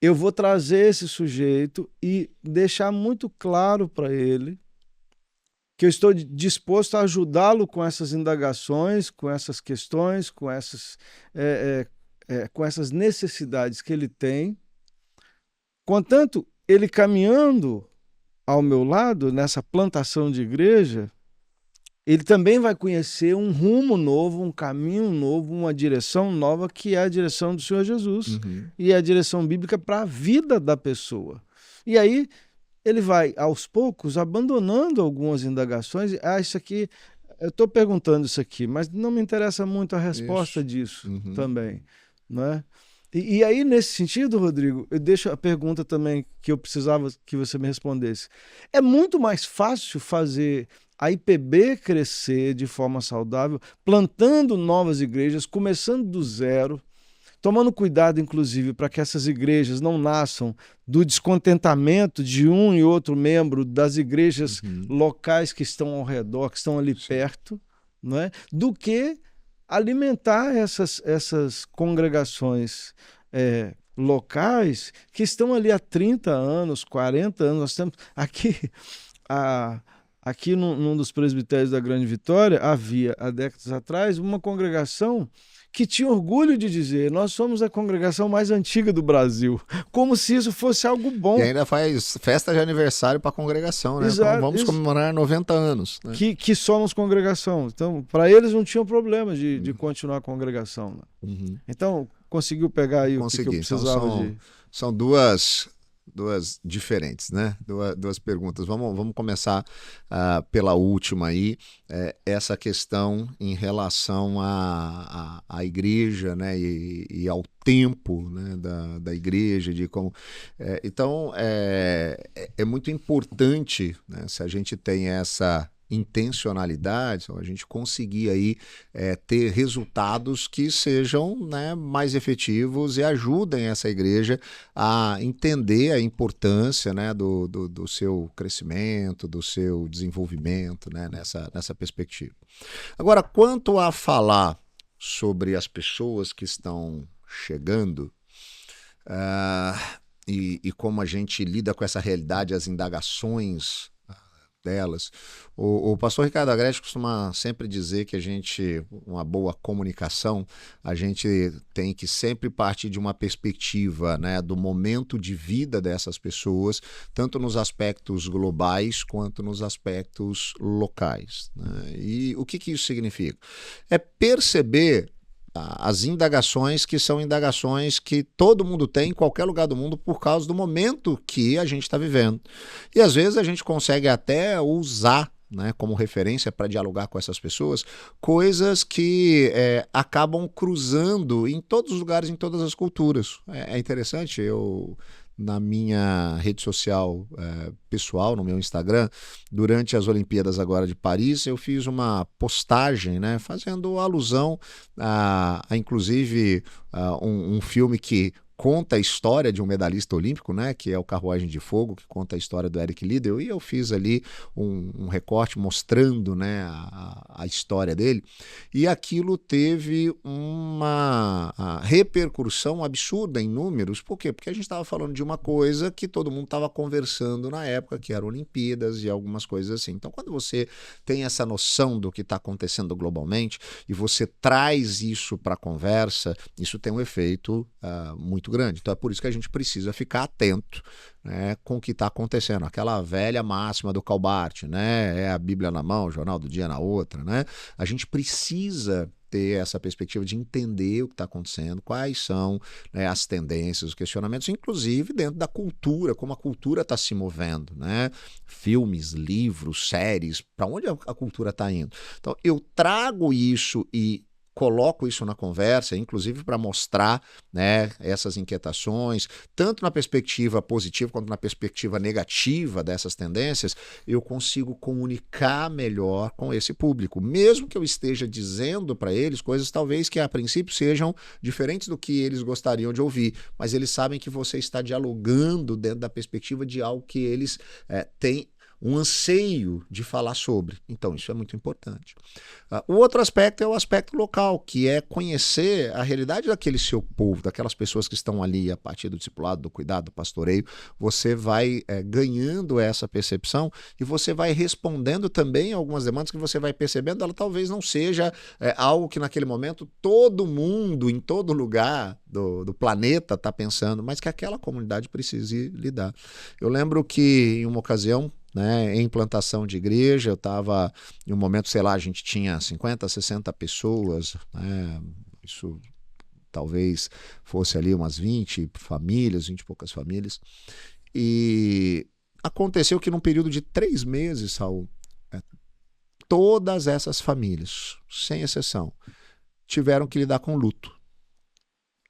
Eu vou trazer esse sujeito e deixar muito claro para ele que eu estou disposto a ajudá-lo com essas indagações, com essas questões, com essas necessidades que ele tem. Contanto, ele caminhando ao meu lado, nessa plantação de igreja, ele também vai conhecer um rumo novo, um caminho novo, uma direção nova, que é a direção do Senhor Jesus. E é a direção bíblica para a vida da pessoa. E aí ele vai, aos poucos, abandonando algumas indagações. Isso aqui, eu estou perguntando isso aqui, mas não me interessa muito a resposta disso também. Não é? E aí, nesse sentido, Rodrigo, eu deixo a pergunta também que eu precisava que você me respondesse. É muito mais fácil fazer a IPB crescer de forma saudável, plantando novas igrejas, começando do zero, tomando cuidado, inclusive, para que essas igrejas não nasçam do descontentamento de um e outro membro das igrejas locais que estão ao redor, que estão ali perto, não é? Do que alimentar essas congregações locais que estão ali há 30 anos, 40 anos. Nós temos aqui num dos presbitérios da Grande Vitória, havia, há décadas atrás, uma congregação que tinha orgulho de dizer: nós somos a congregação mais antiga do Brasil, como se isso fosse algo bom. E ainda faz festa de aniversário para a congregação, né? Exato, então vamos comemorar 90 anos. Né? Que somos congregação. Então, para eles não tinham problema de continuar a congregação. Né? Então, conseguiu pegar aí o que eu precisava então, são duas diferentes, né? Duas perguntas. Vamos começar pela última aí, essa questão em relação à igreja, né? E ao tempo, né? da igreja, de como. Então, é muito importante, né? Se a gente tem essa intencionalidade, a gente conseguir aí ter resultados que sejam, né, mais efetivos e ajudem essa igreja a entender a importância, né, do seu crescimento, do seu desenvolvimento, né, nessa perspectiva. Agora, quanto a falar sobre as pessoas que estão chegando e como a gente lida com essa realidade, as indagações delas. O pastor Ricardo Agreste costuma sempre dizer que uma boa comunicação, a gente tem que sempre partir de uma perspectiva, né, do momento de vida dessas pessoas, tanto nos aspectos globais quanto nos aspectos locais. Né? E o que isso significa? É perceber as indagações que são indagações que todo mundo tem em qualquer lugar do mundo por causa do momento que a gente está vivendo. E às vezes a gente consegue até usar, né, como referência para dialogar com essas pessoas, coisas que acabam cruzando em todos os lugares, em todas as culturas. É interessante, na minha rede social pessoal, no meu Instagram, durante as Olimpíadas agora de Paris, eu fiz uma postagem, né, fazendo alusão inclusive um filme que conta a história de um medalhista olímpico, né, que é o Carruagem de Fogo, que conta a história do Eric Liddell, e eu fiz ali um recorte mostrando, né, a história dele, e aquilo teve uma repercussão absurda em números. Por quê? Porque a gente estava falando de uma coisa que todo mundo estava conversando na época, que eram Olimpíadas e algumas coisas assim. Então, quando você tem essa noção do que está acontecendo globalmente e você traz isso para a conversa, isso tem um efeito muito grande. Então é por isso que a gente precisa ficar atento, né, com o que está acontecendo. Aquela velha máxima do Calbart, né, é a Bíblia na mão, o Jornal do Dia na outra, né? A gente precisa ter essa perspectiva de entender o que está acontecendo, quais são, né, as tendências, os questionamentos, inclusive dentro da cultura, como a cultura está se movendo, né? Filmes, livros, séries, para onde a cultura está indo. Então eu trago isso e coloco isso na conversa, inclusive para mostrar, né, essas inquietações, tanto na perspectiva positiva quanto na perspectiva negativa dessas tendências, eu consigo comunicar melhor com esse público, mesmo que eu esteja dizendo para eles coisas talvez que a princípio sejam diferentes do que eles gostariam de ouvir, mas eles sabem que você está dialogando dentro da perspectiva de algo que eles têm um anseio de falar sobre. Então, isso é muito importante. O outro aspecto é o aspecto local, que é conhecer a realidade daquele seu povo, daquelas pessoas que estão ali a partir do discipulado, do cuidado, do pastoreio. Você vai ganhando essa percepção e você vai respondendo também algumas demandas que você vai percebendo, ela talvez não seja algo que naquele momento todo mundo, em todo lugar do planeta está pensando, mas que aquela comunidade precise lidar. Eu lembro que em uma ocasião, né, em plantação de igreja, eu estava em um momento, sei lá, a gente tinha 50, 60 pessoas, né, isso talvez fosse ali umas 20 famílias, 20 e poucas famílias, e aconteceu que num período de 3 meses, Saul, todas essas famílias, sem exceção, tiveram que lidar com luto.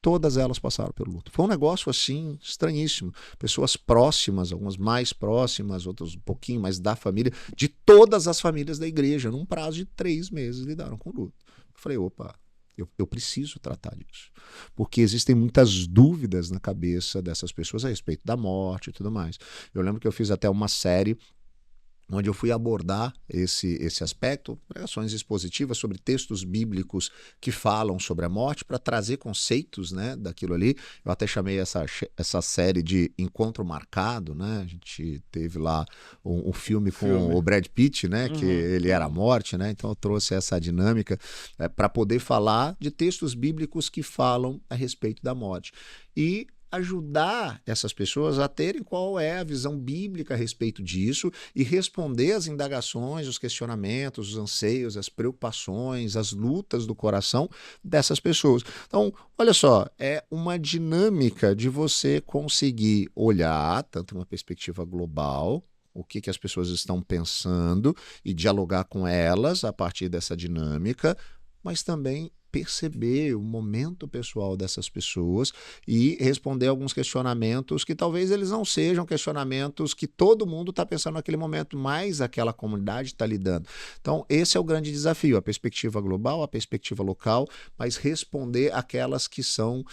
Todas elas passaram pelo luto. Foi um negócio assim estranhíssimo. Pessoas próximas, algumas mais próximas, outras um pouquinho mais da família, de todas as famílias da igreja, num prazo de 3 meses lidaram com o luto. Eu falei, opa, eu preciso tratar disso. Porque existem muitas dúvidas na cabeça dessas pessoas a respeito da morte e tudo mais. Eu lembro que eu fiz até uma série onde eu fui abordar esse aspecto, pregações expositivas sobre textos bíblicos que falam sobre a morte, para trazer conceitos, né, daquilo ali. Eu até chamei essa série de Encontro Marcado, né? A gente teve lá um filme com o Brad Pitt, né, que ele era a morte, né? Então eu trouxe essa dinâmica para poder falar de textos bíblicos que falam a respeito da morte. E ajudar essas pessoas a terem qual é a visão bíblica a respeito disso e responder às indagações, os questionamentos, os anseios, as preocupações, as lutas do coração dessas pessoas. Então, olha só, é uma dinâmica de você conseguir olhar, tanto numa perspectiva global, o que as pessoas estão pensando e dialogar com elas a partir dessa dinâmica, mas também perceber o momento pessoal dessas pessoas e responder alguns questionamentos que talvez eles não sejam questionamentos que todo mundo está pensando naquele momento, mas aquela comunidade está lidando. Então, esse é o grande desafio, a perspectiva global, a perspectiva local, mas responder aquelas que são,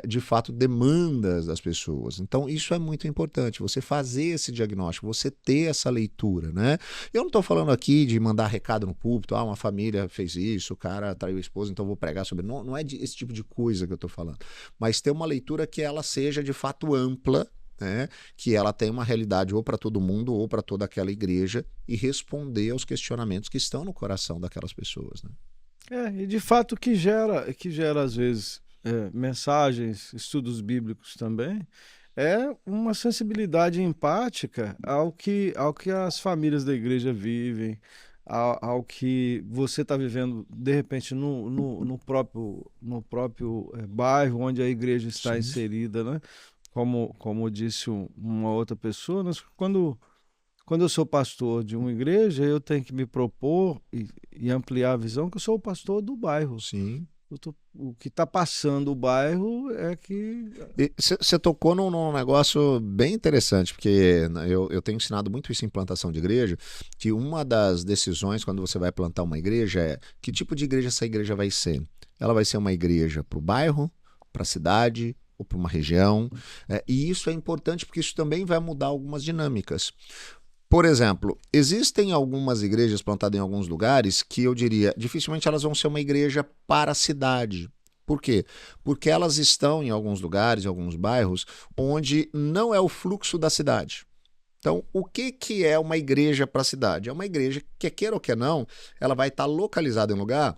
de fato, demandas das pessoas. Então, isso é muito importante, você fazer esse diagnóstico, você ter essa leitura, né? Eu não estou falando aqui de mandar recado no púlpito, uma família fez isso, o cara traiu a esposa, então vou pregar sobre. Não é esse tipo de coisa que eu estou falando, mas ter uma leitura que ela seja de fato ampla, né? Que ela tenha uma realidade ou para todo mundo ou para toda aquela igreja e responder aos questionamentos que estão no coração daquelas pessoas, né? E de fato que gera às vezes mensagens, estudos bíblicos também, é uma sensibilidade empática ao que as famílias da igreja vivem, ao que você está vivendo, de repente, no próprio bairro onde a igreja está Sim. inserida, né? Como disse uma outra pessoa, quando eu sou pastor de uma igreja, eu tenho que me propor e ampliar a visão que eu sou o pastor do bairro. Sim. O que está passando o bairro é que... Você tocou num negócio bem interessante, porque eu tenho ensinado muito isso em plantação de igreja, que uma das decisões quando você vai plantar uma igreja é que tipo de igreja essa igreja vai ser. Ela vai ser uma igreja para o bairro, para a cidade ou para uma região, e isso é importante porque isso também vai mudar algumas dinâmicas. Por exemplo, existem algumas igrejas plantadas em alguns lugares que eu diria, dificilmente elas vão ser uma igreja para a cidade. Por quê? Porque elas estão em alguns lugares, em alguns bairros, onde não é o fluxo da cidade. Então, o que é uma igreja para a cidade? É uma igreja que, queira ou que não, ela vai estar localizada em um lugar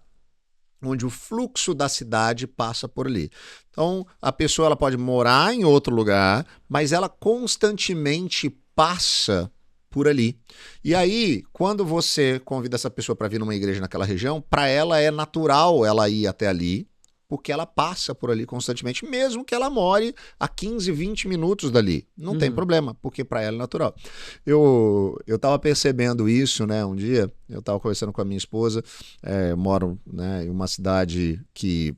onde o fluxo da cidade passa por ali. Então, a pessoa ela pode morar em outro lugar, mas ela constantemente passa por ali. E aí, quando você convida essa pessoa para vir numa igreja naquela região, para ela é natural ela ir até ali, porque ela passa por ali constantemente, mesmo que ela more a 15, 20 minutos dali. Não tem problema, porque para ela é natural. Eu estava percebendo isso, né, um dia, eu estava conversando com a minha esposa, eu moro, né, em uma cidade que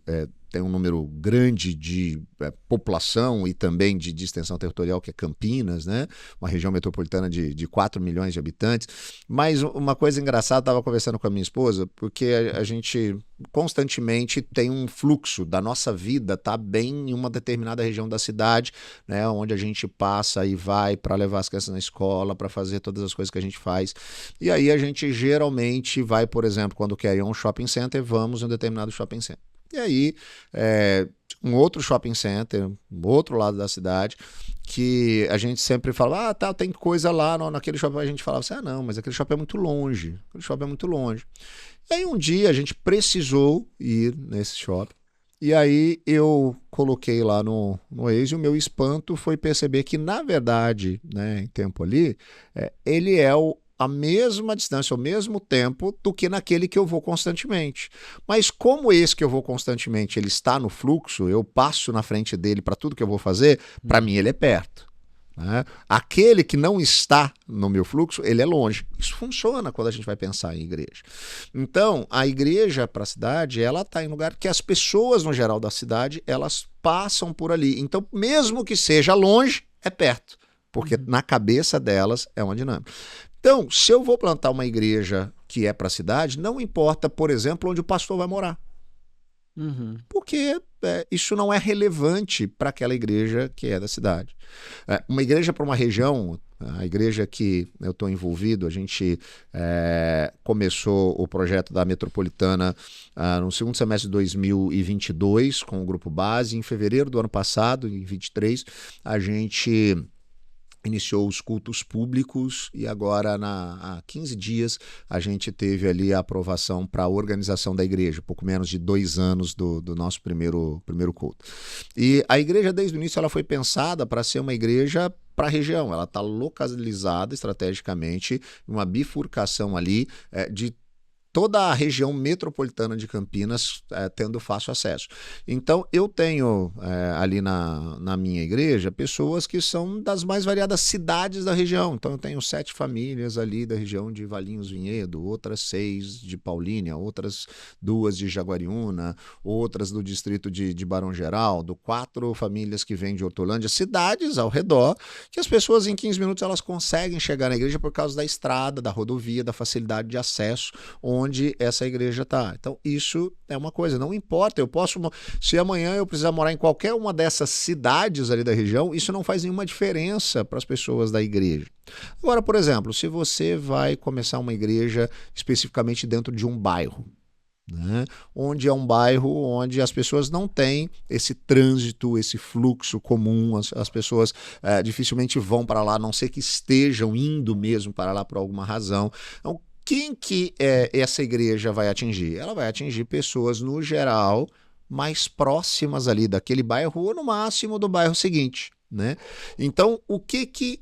tem um número grande de população e também de extensão territorial, que é Campinas, né? Uma região metropolitana de 4 milhões de habitantes. Mas uma coisa engraçada, estava conversando com a minha esposa, porque a gente constantemente tem um fluxo da nossa vida, tá bem em uma determinada região da cidade, né? Onde a gente passa e vai para levar as crianças na escola, para fazer todas as coisas que a gente faz. E aí a gente geralmente vai, por exemplo, quando quer ir a um shopping center, vamos em um determinado shopping center. E aí, um outro shopping center, um outro lado da cidade, que a gente sempre fala, tá, tem coisa lá naquele shopping. A gente falava assim, não, mas aquele shopping é muito longe. Aquele shopping é muito longe. E aí um dia a gente precisou ir nesse shopping. E aí eu coloquei lá no Waze e o meu espanto foi perceber que, na verdade, né, em tempo ali, ele é a mesma distância, o mesmo tempo do que naquele que eu vou constantemente. Mas como esse que eu vou constantemente, ele está no fluxo, eu passo na frente dele para tudo que eu vou fazer, para mim ele é perto. Né? Aquele que não está no meu fluxo, ele é longe. Isso funciona quando a gente vai pensar em igreja. Então, a igreja para a cidade, ela está em lugar que as pessoas, no geral da cidade, elas passam por ali. Então, mesmo que seja longe, é perto. Porque na cabeça delas é uma dinâmica. Então, se eu vou plantar uma igreja que é para a cidade, não importa, por exemplo, onde o pastor vai morar. Porque isso não é relevante para aquela igreja que é da cidade. Uma igreja para uma região, a igreja que eu estou envolvido, a gente começou o projeto da Metropolitana no segundo semestre de 2022 com o Grupo Base. Em fevereiro do ano passado, em 23, a gente iniciou os cultos públicos e agora há 15 dias a gente teve ali a aprovação para a organização da igreja, pouco menos de 2 anos do nosso primeiro culto. E a igreja desde o início ela foi pensada para ser uma igreja para a região, ela está localizada estrategicamente em uma bifurcação ali de toda a região metropolitana de Campinas tendo fácil acesso. Então, eu tenho ali na minha igreja pessoas que são das mais variadas cidades da região. Então, eu tenho 7 famílias ali da região de Valinhos Vinhedo, outras 6 de Paulínia, outras 2 de Jaguariúna, outras do distrito de Barão Geraldo, 4 famílias que vêm de Hortolândia, cidades ao redor, que as pessoas em 15 minutos elas conseguem chegar na igreja por causa da estrada, da rodovia, da facilidade de acesso, onde essa igreja está. Então, isso é uma coisa, não importa, se amanhã eu precisar morar em qualquer uma dessas cidades ali da região, isso não faz nenhuma diferença para as pessoas da igreja. Agora, por exemplo, se você vai começar uma igreja especificamente dentro de um bairro, né? Onde é um bairro onde as pessoas não têm esse trânsito, esse fluxo comum, as pessoas dificilmente vão para lá, a não ser que estejam indo mesmo para lá por alguma razão. Então, quem que essa igreja vai atingir? Ela vai atingir pessoas, no geral, mais próximas ali daquele bairro ou, no máximo, do bairro seguinte, né? Então, o que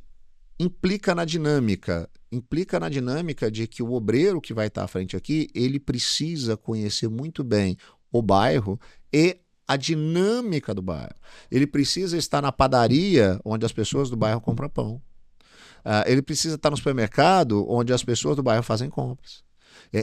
implica na dinâmica? Implica na dinâmica de que o obreiro que vai estar à frente aqui, ele precisa conhecer muito bem o bairro e a dinâmica do bairro. Ele precisa estar na padaria onde as pessoas do bairro compram pão. Ele precisa estar no supermercado onde as pessoas do bairro fazem compras.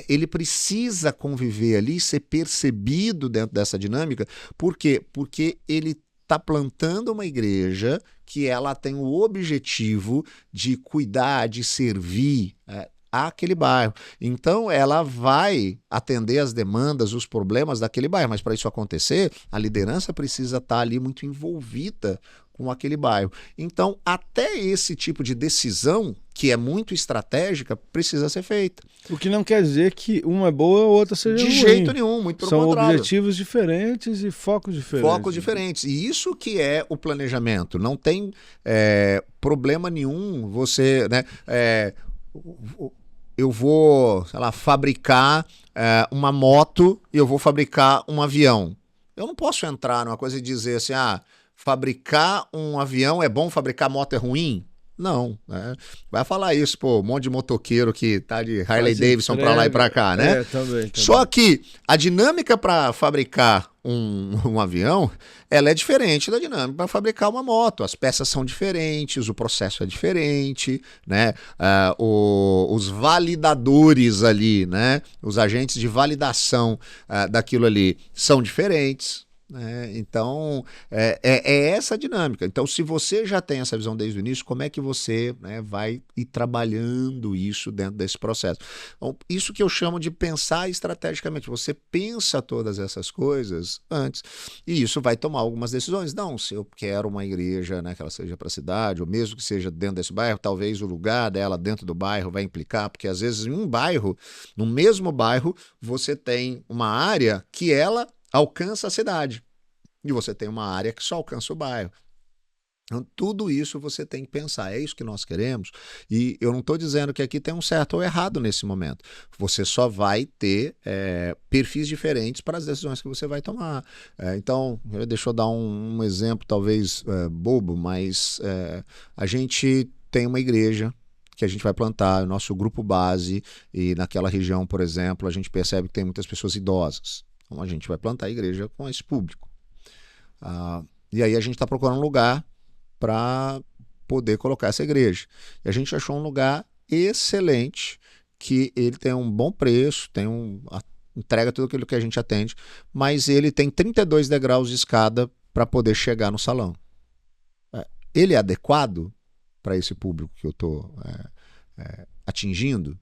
Ele precisa conviver ali, ser percebido dentro dessa dinâmica. Por quê? Porque ele está plantando uma igreja que ela tem o objetivo de cuidar, de servir àquele bairro. Então, ela vai atender as demandas, os problemas daquele bairro. Mas para isso acontecer, a liderança precisa estar ali muito envolvida com aquele bairro. Então, até esse tipo de decisão, que é muito estratégica, precisa ser feita. O que não quer dizer que uma é boa ou outra seja ruim. De jeito nenhum, muito pelo contrário. São objetivos diferentes e focos diferentes. Focos diferentes. E isso que é o planejamento. Não tem problema nenhum você, né? Eu vou, sei lá, fabricar uma moto e eu vou fabricar um avião. Eu não posso entrar numa coisa e dizer assim, fabricar um avião é bom, fabricar moto é ruim? Não, né? Vai falar isso, pô, um monte de motoqueiro que tá de Harley Faz Davidson para lá e para cá, né? Também. Só que a dinâmica para fabricar um avião, ela é diferente da dinâmica para fabricar uma moto. As peças são diferentes, o processo é diferente, né? Os validadores ali, né? Os agentes de validação daquilo ali são diferentes. Então, é essa a dinâmica. Então, se você já tem essa visão desde o início, como é que você, né, vai ir trabalhando isso dentro desse processo? Então, isso que eu chamo de pensar estrategicamente. Você pensa todas essas coisas antes e isso vai tomar algumas decisões. Não, se eu quero uma igreja, né, que ela seja para a cidade, ou mesmo que seja dentro desse bairro, talvez o lugar dela dentro do bairro vai implicar, porque às vezes em um bairro, no mesmo bairro, você tem uma área que ela alcança a cidade. E você tem uma área que só alcança o bairro. Então, tudo isso você tem que pensar. É isso que nós queremos? E eu não estou dizendo que aqui tem um certo ou errado nesse momento. Você só vai ter perfis diferentes para as decisões que você vai tomar. Então, deixa eu dar um exemplo talvez bobo, mas a gente tem uma igreja que a gente vai plantar, o nosso grupo base, e naquela região, por exemplo, a gente percebe que tem muitas pessoas idosas. Então a gente vai plantar a igreja com esse público. E aí a gente está procurando um lugar para poder colocar essa igreja. E a gente achou um lugar excelente, que ele tem um bom preço, entrega tudo aquilo que a gente atende, mas ele tem 32 degraus de escada para poder chegar no salão. Ele é adequado para esse público que eu estou atingindo?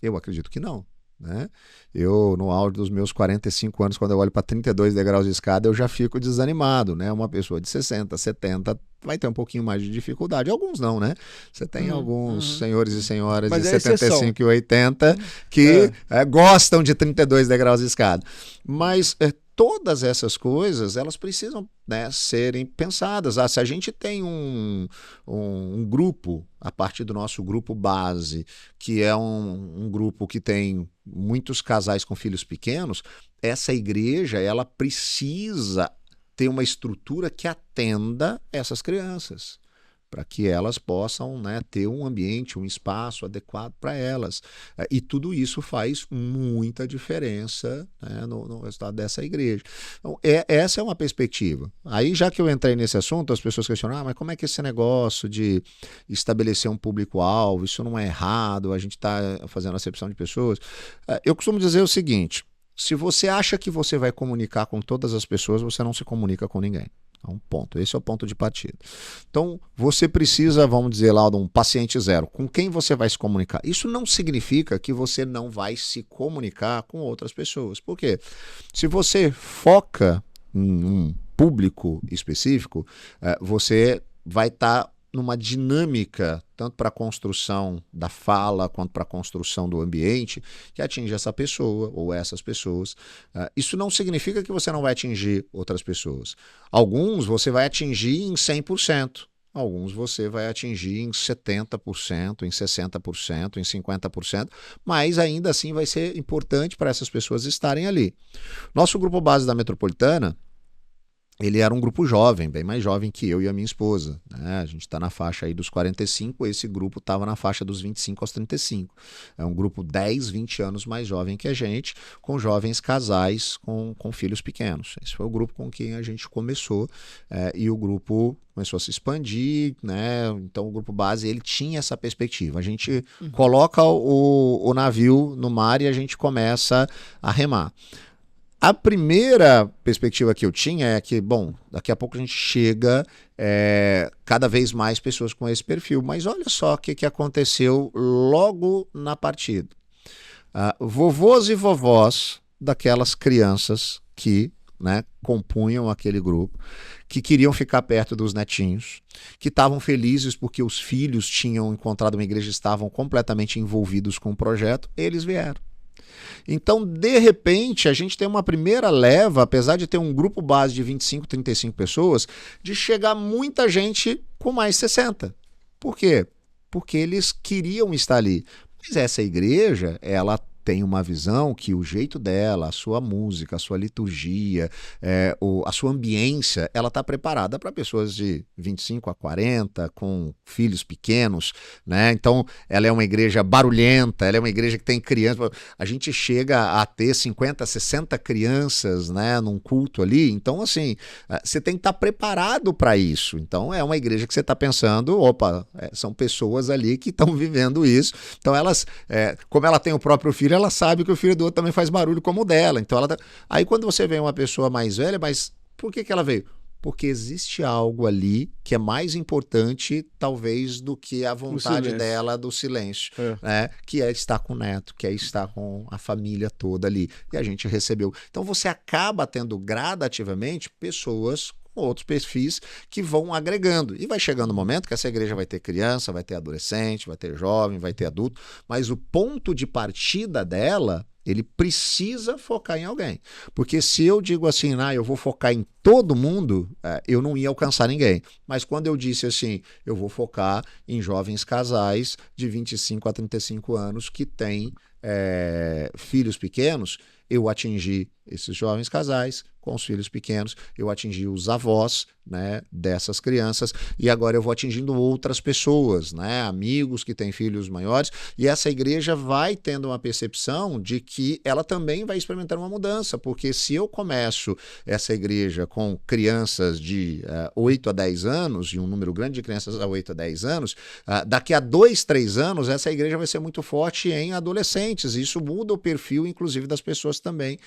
Eu acredito que não. Né? Eu, no auge dos meus 45 anos, quando eu olho para 32 degraus de escada, eu já fico desanimado, né? Uma pessoa de 60, 70 vai ter um pouquinho mais de dificuldade. Alguns não, né? Você tem alguns senhores e senhoras de 75 e 80 que gostam de 32 degraus de escada. Mas todas essas coisas, elas precisam, né, serem pensadas. Se a gente tem um grupo, a partir do nosso grupo base, que é um grupo que tem muitos casais com filhos pequenos, essa igreja, ela precisa ter uma estrutura que atenda essas crianças, para que elas possam, né, ter um ambiente, um espaço adequado para elas. E tudo isso faz muita diferença, né, no resultado dessa igreja. Então, essa é uma perspectiva. Aí, já que eu entrei nesse assunto, as pessoas questionam, mas como é que esse negócio de estabelecer um público-alvo, isso não é errado, a gente está fazendo acepção de pessoas? Eu costumo dizer o seguinte: se você acha que você vai comunicar com todas as pessoas, você não se comunica com ninguém. Então, ponto. Esse é o ponto de partida. Então, você precisa, vamos dizer lá, de um paciente zero. Com quem você vai se comunicar? Isso não significa que você não vai se comunicar com outras pessoas. Por quê? Se você foca em um público específico, você vai estar numa dinâmica, tanto para a construção da fala, quanto para a construção do ambiente, que atinge essa pessoa ou essas pessoas. Isso não significa que você não vai atingir outras pessoas. Alguns você vai atingir em 100%. Alguns você vai atingir em 70%, em 60%, em 50%, mas ainda assim vai ser importante para essas pessoas estarem ali. Nosso grupo base da Metropolitana, ele era um grupo jovem, bem mais jovem que eu e a minha esposa, né? A gente está na faixa aí dos 45, esse grupo estava na faixa dos 25 aos 35. É um grupo 10, 20 anos mais jovem que a gente, com jovens casais com filhos pequenos. Esse foi o grupo com quem a gente começou, e o grupo começou a se expandir, né? Então o grupo base, ele tinha essa perspectiva. A gente coloca o navio no mar e a gente começa a remar. A primeira perspectiva que eu tinha é que, bom, daqui a pouco a gente chega cada vez mais pessoas com esse perfil. Mas olha só o que aconteceu logo na partida. Vovôs e vovós daquelas crianças que, né, compunham aquele grupo, que queriam ficar perto dos netinhos, que estavam felizes porque os filhos tinham encontrado uma igreja e estavam completamente envolvidos com o projeto, eles vieram. Então, de repente, a gente tem uma primeira leva, apesar de ter um grupo base de 25, 35 pessoas, de chegar muita gente com mais 60. Por quê? Porque eles queriam estar ali. Mas essa igreja, ela tem uma visão que o jeito dela, a sua música, a sua liturgia, a sua ambiência, ela está preparada para pessoas de 25 a 40, com filhos pequenos, né? Então, ela é uma igreja barulhenta, ela é uma igreja que tem crianças. A gente chega a ter 50, 60 crianças, né, num culto ali. Então, assim, você tem que estar preparado para isso. Então, é uma igreja que você está pensando, opa, são pessoas ali que estão vivendo isso. Então, elas, como ela tem o próprio filho, ela sabe que o filho do outro também faz barulho como o dela. Então, aí quando você vê uma pessoa mais velha, mas por que ela veio? Porque existe algo ali que é mais importante, talvez, do que a vontade dela do silêncio, né? Que é estar com o neto, que é estar com a família toda ali. E a gente recebeu. Então, você acaba tendo gradativamente pessoas com outros perfis que vão agregando. E vai chegando o momento que essa igreja vai ter criança, vai ter adolescente, vai ter jovem, vai ter adulto, mas o ponto de partida dela, ele precisa focar em alguém. Porque se eu digo assim, eu vou focar em todo mundo, eu não ia alcançar ninguém. Mas quando eu disse assim, eu vou focar em jovens casais de 25 a 35 anos que têm filhos pequenos, eu atingi esses jovens casais com os filhos pequenos, eu atingi os avós, né, dessas crianças, e agora eu vou atingindo outras pessoas, né, amigos que têm filhos maiores, e essa igreja vai tendo uma percepção de que ela também vai experimentar uma mudança, porque se eu começo essa igreja com crianças de 8 a 10 anos, e um número grande de crianças a 8 a 10 anos, daqui a 2, 3 anos, essa igreja vai ser muito forte em adolescentes, e isso muda o perfil, inclusive, das pessoas também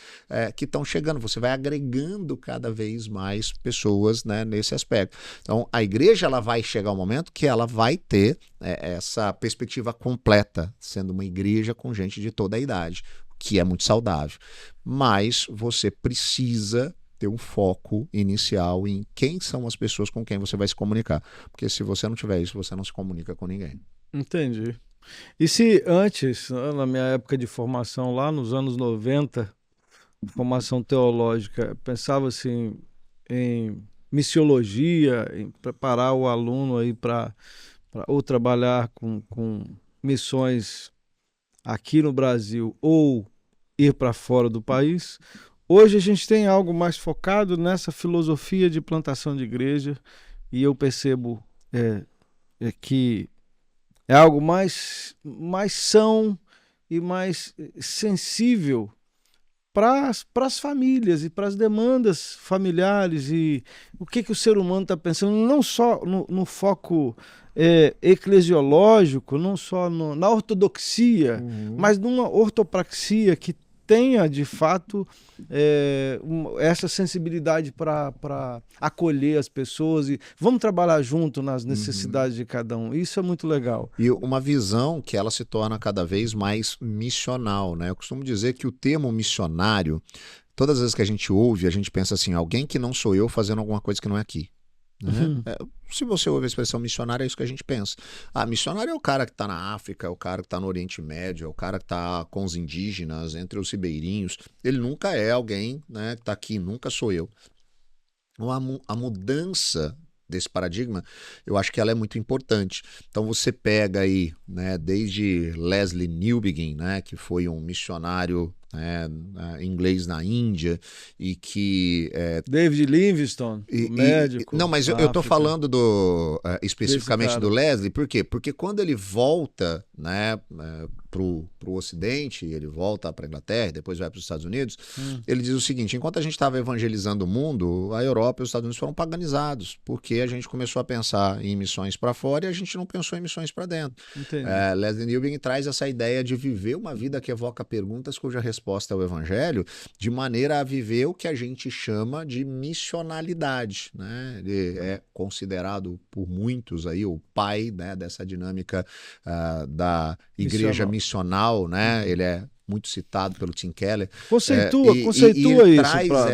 que estão chegando. Você vai agregando cada vez mais pessoas, né, nesse aspecto. Então, a igreja ela vai chegar um momento que ela vai ter essa perspectiva completa, sendo uma igreja com gente de toda a idade, que é muito saudável. Mas você precisa ter um foco inicial em quem são as pessoas com quem você vai se comunicar. Porque se você não tiver isso, você não se comunica com ninguém. Entendi. E se antes, na minha época de formação, lá nos anos 90, formação teológica, pensava assim em missiologia, em preparar o aluno aí para ou trabalhar com missões aqui no Brasil ou ir para fora do país. Hoje a gente tem algo mais focado nessa filosofia de plantação de igreja e eu percebo que é algo mais são e mais sensível para as famílias e para as demandas familiares e o que o ser humano está pensando, não só no foco eclesiológico, não só na ortodoxia, mas numa ortopraxia que tenha, de fato, essa sensibilidade para acolher as pessoas e vamos trabalhar junto nas necessidades de cada um. Isso é muito legal. E uma visão que ela se torna cada vez mais missional, né? Eu costumo dizer que o termo missionário, todas as vezes que a gente ouve, a gente pensa assim, alguém que não sou eu fazendo alguma coisa que não é aqui. Né? Se você ouve a expressão missionário, é isso que a gente pensa. Missionário é o cara que está na África, é o cara que está no Oriente Médio, é o cara que está com os indígenas, entre os ribeirinhos. Ele nunca é alguém, né, que está aqui, nunca sou eu. A mudança desse paradigma, eu acho que ela é muito importante. Então você pega aí, né, desde Leslie Newbigin, né, que foi um missionário inglês na Índia e que David Livingstone, médico. Não, mas eu estou falando especificamente do Leslie, por quê? Porque quando ele volta, né, para o Ocidente, ele volta para a Inglaterra, depois vai para os Estados Unidos, ele diz o seguinte: enquanto a gente estava evangelizando o mundo, a Europa e os Estados Unidos foram paganizados, porque a gente começou a pensar em missões para fora e a gente não pensou em missões para dentro. Leslie Newbigin traz essa ideia de viver uma vida que evoca perguntas cuja resposta é o evangelho, de maneira a viver o que a gente chama de missionalidade, né? Ele é considerado por muitos aí o pai, né, dessa dinâmica da igreja missional, né? Ele é muito citado pelo Tim Keller. Conceitua isso para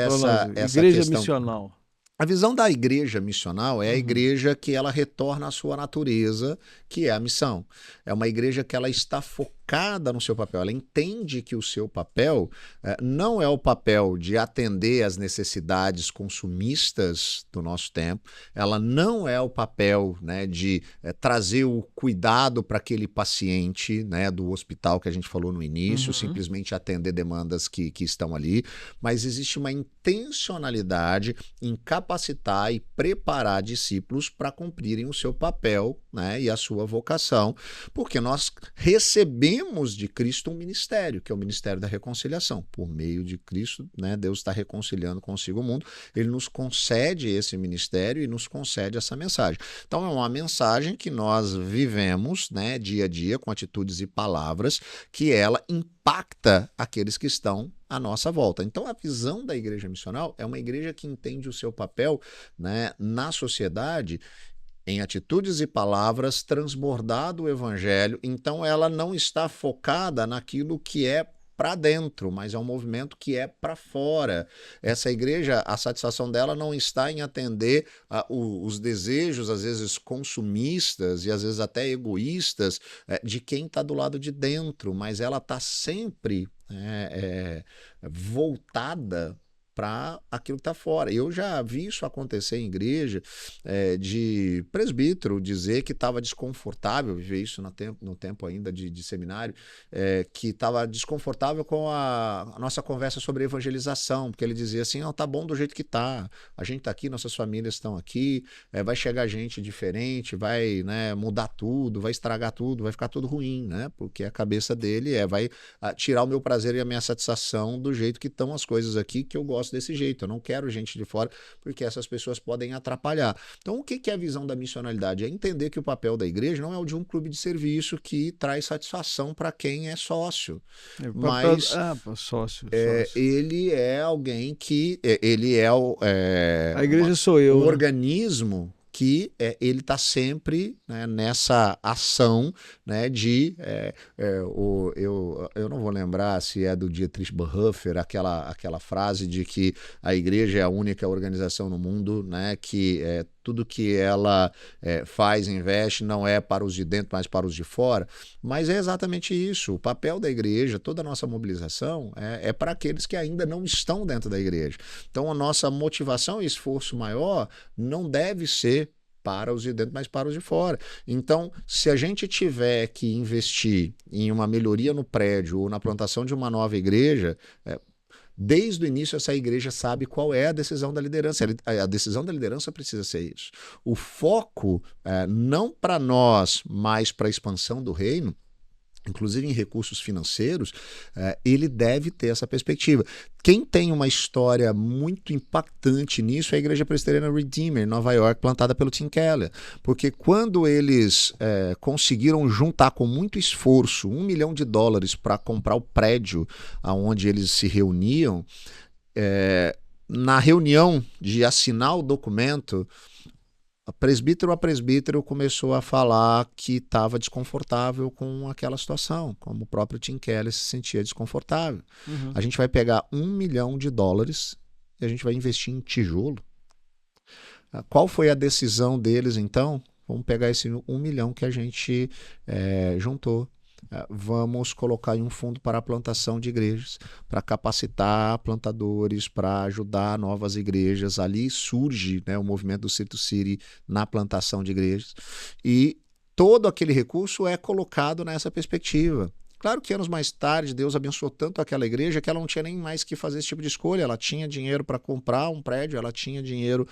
essa igreja questão. Missional. A visão da igreja missional é a igreja que ela retorna à sua natureza, que é a missão. É uma igreja que ela está focada focada no seu papel, ela entende que o seu papel não é o papel de atender às necessidades consumistas do nosso tempo, ela não é o papel, né, de trazer o cuidado para aquele paciente, né, do hospital que a gente falou no início, simplesmente atender demandas que estão ali, mas existe uma intencionalidade em capacitar e preparar discípulos para cumprirem o seu papel, né, e a sua vocação, porque nós recebemos de Cristo um ministério, que é o ministério da reconciliação. Por meio de Cristo, né, Deus está reconciliando consigo o mundo, ele nos concede esse ministério e nos concede essa mensagem. Então é uma mensagem que nós vivemos, né, dia a dia, com atitudes e palavras, que ela impacta aqueles que estão à nossa volta. Então a visão da igreja missional é uma igreja que entende o seu papel, né, na sociedade, em atitudes e palavras, transbordado o evangelho. Então ela não está focada naquilo que é para dentro, mas é um movimento que é para fora. Essa igreja, a satisfação dela não está em atender os desejos, às vezes consumistas e às vezes até egoístas, de quem está do lado de dentro, mas ela está sempre voltada para aquilo que está fora. Eu já vi isso acontecer em igreja, de presbítero dizer que estava desconfortável, viver isso no tempo ainda de seminário, que estava desconfortável com a nossa conversa sobre evangelização, porque ele dizia assim, não, tá bom do jeito que tá, a gente está aqui, nossas famílias estão aqui, vai chegar gente diferente, vai, né, mudar tudo, vai estragar tudo, vai ficar tudo ruim, né? Porque a cabeça dele vai tirar o meu prazer e a minha satisfação do jeito que estão as coisas aqui, que eu gosto desse jeito, eu não quero gente de fora, porque essas pessoas podem atrapalhar. Então, o que é a visão da missionalidade? É entender que o papel da igreja não é o de um clube de serviço que traz satisfação para quem é sócio, mas sócio. ele é alguém que ele é a igreja sou eu, um organismo que ele está sempre, né, nessa ação, né, de eu não vou lembrar se é do Dietrich Bonhoeffer, aquela frase de que a igreja é a única organização no mundo, né, que tudo que ela faz, investe, não é para os de dentro, mas para os de fora. Mas é exatamente isso. O papel da igreja, toda a nossa mobilização é para aqueles que ainda não estão dentro da igreja. Então a nossa motivação e esforço maior não deve ser para os de dentro, mas para os de fora. Então, se a gente tiver que investir em uma melhoria no prédio ou na plantação de uma nova igreja, desde o início, essa igreja sabe qual é a decisão da liderança. A decisão da liderança precisa ser isso. O foco, não para nós, mas para a expansão do reino, inclusive em recursos financeiros, ele deve ter essa perspectiva. Quem tem uma história muito impactante nisso é a Igreja Presbiteriana Redeemer, em Nova York, plantada pelo Tim Keller. Porque quando eles conseguiram juntar com muito esforço $1 milhão para comprar o prédio onde eles se reuniam, na reunião de assinar o documento, a presbítero começou a falar que estava desconfortável com aquela situação, como o próprio Tim Keller se sentia desconfortável. A gente vai pegar $1 milhão e a gente vai investir em tijolo. Qual foi a decisão deles, então? Vamos pegar esse 1 milhão que a gente juntou. Vamos colocar em um fundo para a plantação de igrejas, para capacitar plantadores, para ajudar novas igrejas. Ali surge, né, o movimento do City to City na plantação de igrejas. E todo aquele recurso é colocado nessa perspectiva. Claro que anos mais tarde, Deus abençoou tanto aquela igreja que ela não tinha nem mais que fazer esse tipo de escolha. Ela tinha dinheiro para comprar um prédio, ela tinha dinheiro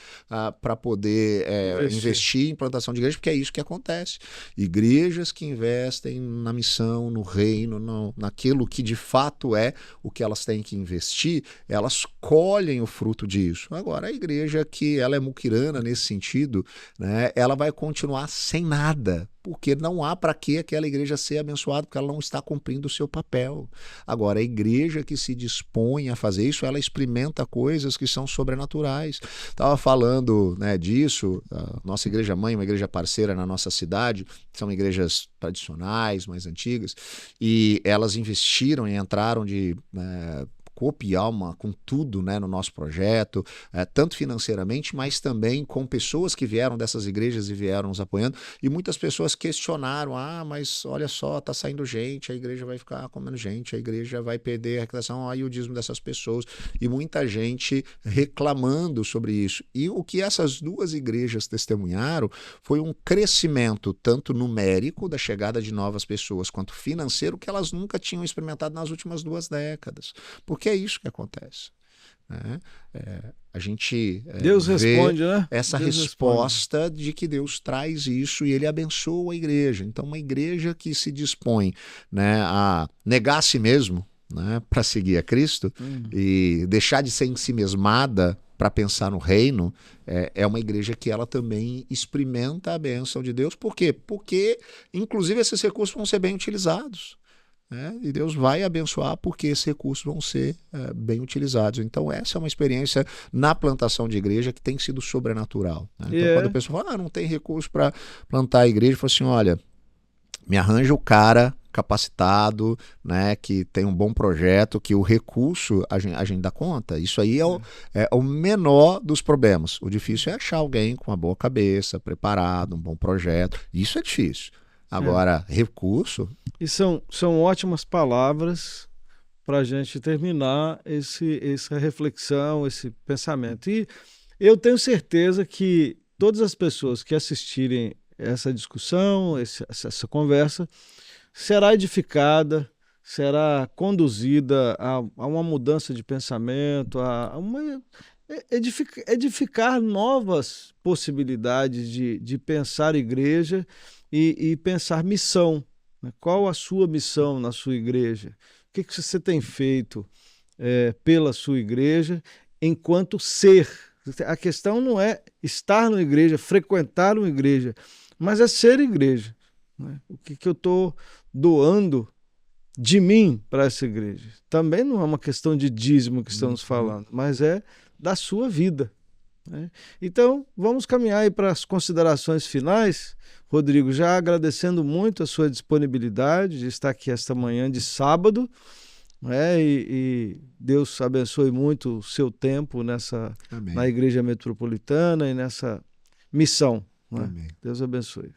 para poder investir em plantação de igreja, porque é isso que acontece. Igrejas que investem na missão, no reino, naquilo que de fato é o que elas têm que investir, elas colhem o fruto disso. Agora, a igreja que ela é muquirana nesse sentido, né, ela vai continuar sem nada, porque não há para que aquela igreja ser abençoada, porque ela não está cumprindo o seu papel. Agora, a igreja que se dispõe a fazer isso, ela experimenta coisas que são sobrenaturais. Estava falando, né, disso, a nossa igreja mãe, uma igreja parceira na nossa cidade, são igrejas tradicionais, mais antigas, e elas investiram e entraram corpo e alma, com tudo, né, no nosso projeto, tanto financeiramente, mas também com pessoas que vieram dessas igrejas e vieram nos apoiando. E muitas pessoas questionaram, mas olha só, tá saindo gente, a igreja vai ficar com menos gente, a igreja vai perder a arrecadação, aí o dízimo dessas pessoas. E muita gente reclamando sobre isso. E o que essas duas igrejas testemunharam foi um crescimento tanto numérico da chegada de novas pessoas quanto financeiro que elas nunca tinham experimentado nas últimas 2 décadas. Porque é isso que acontece. Né? A gente Deus vê responde, né? essa Deus resposta responde. de que Deus traz isso e ele abençoa a igreja. Então, uma igreja que se dispõe, né, a negar a si mesmo, né, para seguir a Cristo e deixar de ser ensimesmada para pensar no reino, é uma igreja que ela também experimenta a bênção de Deus. Por quê? Porque, inclusive, esses recursos vão ser bem utilizados. E Deus vai abençoar porque esses recursos vão ser bem utilizados. Então essa é uma experiência na plantação de igreja que tem sido sobrenatural. Né? Então quando a pessoa fala, não tem recurso para plantar a igreja, fala assim, olha, me arranja o cara capacitado, né, que tem um bom projeto, que o recurso a gente dá conta. Isso aí é o menor dos problemas. O difícil é achar alguém com uma boa cabeça, preparado, um bom projeto. Isso é difícil. Agora, recurso... E são ótimas palavras para a gente terminar essa reflexão, esse pensamento. E eu tenho certeza que todas as pessoas que assistirem essa discussão, essa conversa, será edificada, será conduzida a uma mudança de pensamento, edificar novas possibilidades de pensar igreja e pensar missão. Né? Qual a sua missão na sua igreja? O que você tem feito pela sua igreja enquanto ser? A questão não é estar na igreja, frequentar uma igreja, mas é ser igreja. Né? O que eu estou doando de mim para essa igreja? Também não é uma questão de dízimo que estamos falando, mas é da sua vida. Né? Então, vamos caminhar aí para as considerações finais. Rodrigo, já agradecendo muito a sua disponibilidade de estar aqui esta manhã de sábado, né? E Deus abençoe muito o seu tempo na Igreja Metropolitana e nessa missão. Né? Deus abençoe.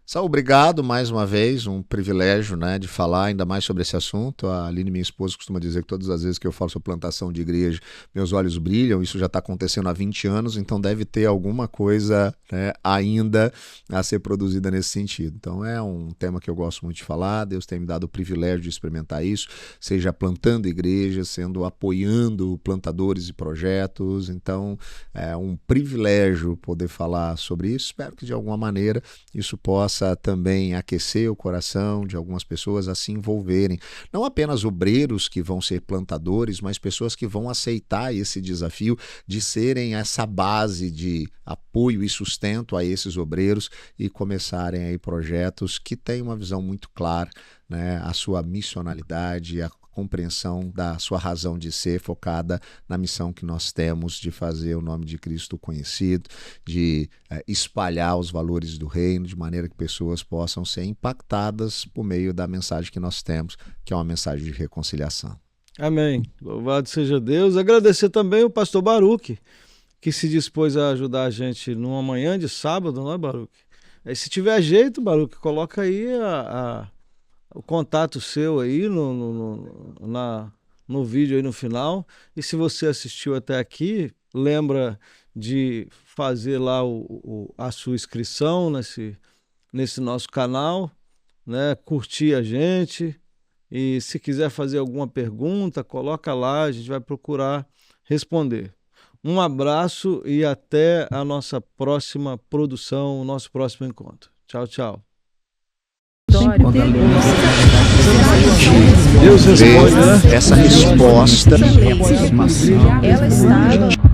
Saul, obrigado mais uma vez, um privilégio, né, de falar ainda mais sobre esse assunto. A Aline, minha esposa, costuma dizer que todas as vezes que eu falo sobre plantação de igreja, meus olhos brilham. Isso já está acontecendo há 20 anos, então deve ter alguma coisa, né, ainda a ser produzida nesse sentido. Então é um tema que eu gosto muito de falar. Deus tem me dado o privilégio de experimentar isso, seja plantando igrejas, apoiando plantadores e projetos. Então é um privilégio poder falar sobre isso. Espero que de alguma maneira isso possa também aquecer o coração de algumas pessoas a se envolverem. Não apenas obreiros que vão ser plantadores, mas pessoas que vão aceitar esse desafio de serem essa base de apoio e sustento a esses obreiros e começarem aí projetos que têm uma visão muito clara, né, a sua missionalidade, a compreensão da sua razão de ser focada na missão que nós temos de fazer o nome de Cristo conhecido, de espalhar os valores do reino, de maneira que pessoas possam ser impactadas por meio da mensagem que nós temos, que é uma mensagem de reconciliação. Amém. Louvado seja Deus. Agradecer também o pastor Baruque, que se dispôs a ajudar a gente numa manhã de sábado, não é, Baruque? Se tiver jeito, Baruque, coloca aí o contato seu aí no vídeo aí no final. E se você assistiu até aqui, lembra de fazer lá a sua inscrição nesse nosso canal, né? Curtir a gente. E se quiser fazer alguma pergunta, coloca lá, a gente vai procurar responder. Um abraço e até a nossa próxima produção, o nosso próximo encontro. Tchau, tchau. Deus responde, né? Essa resposta. Ela está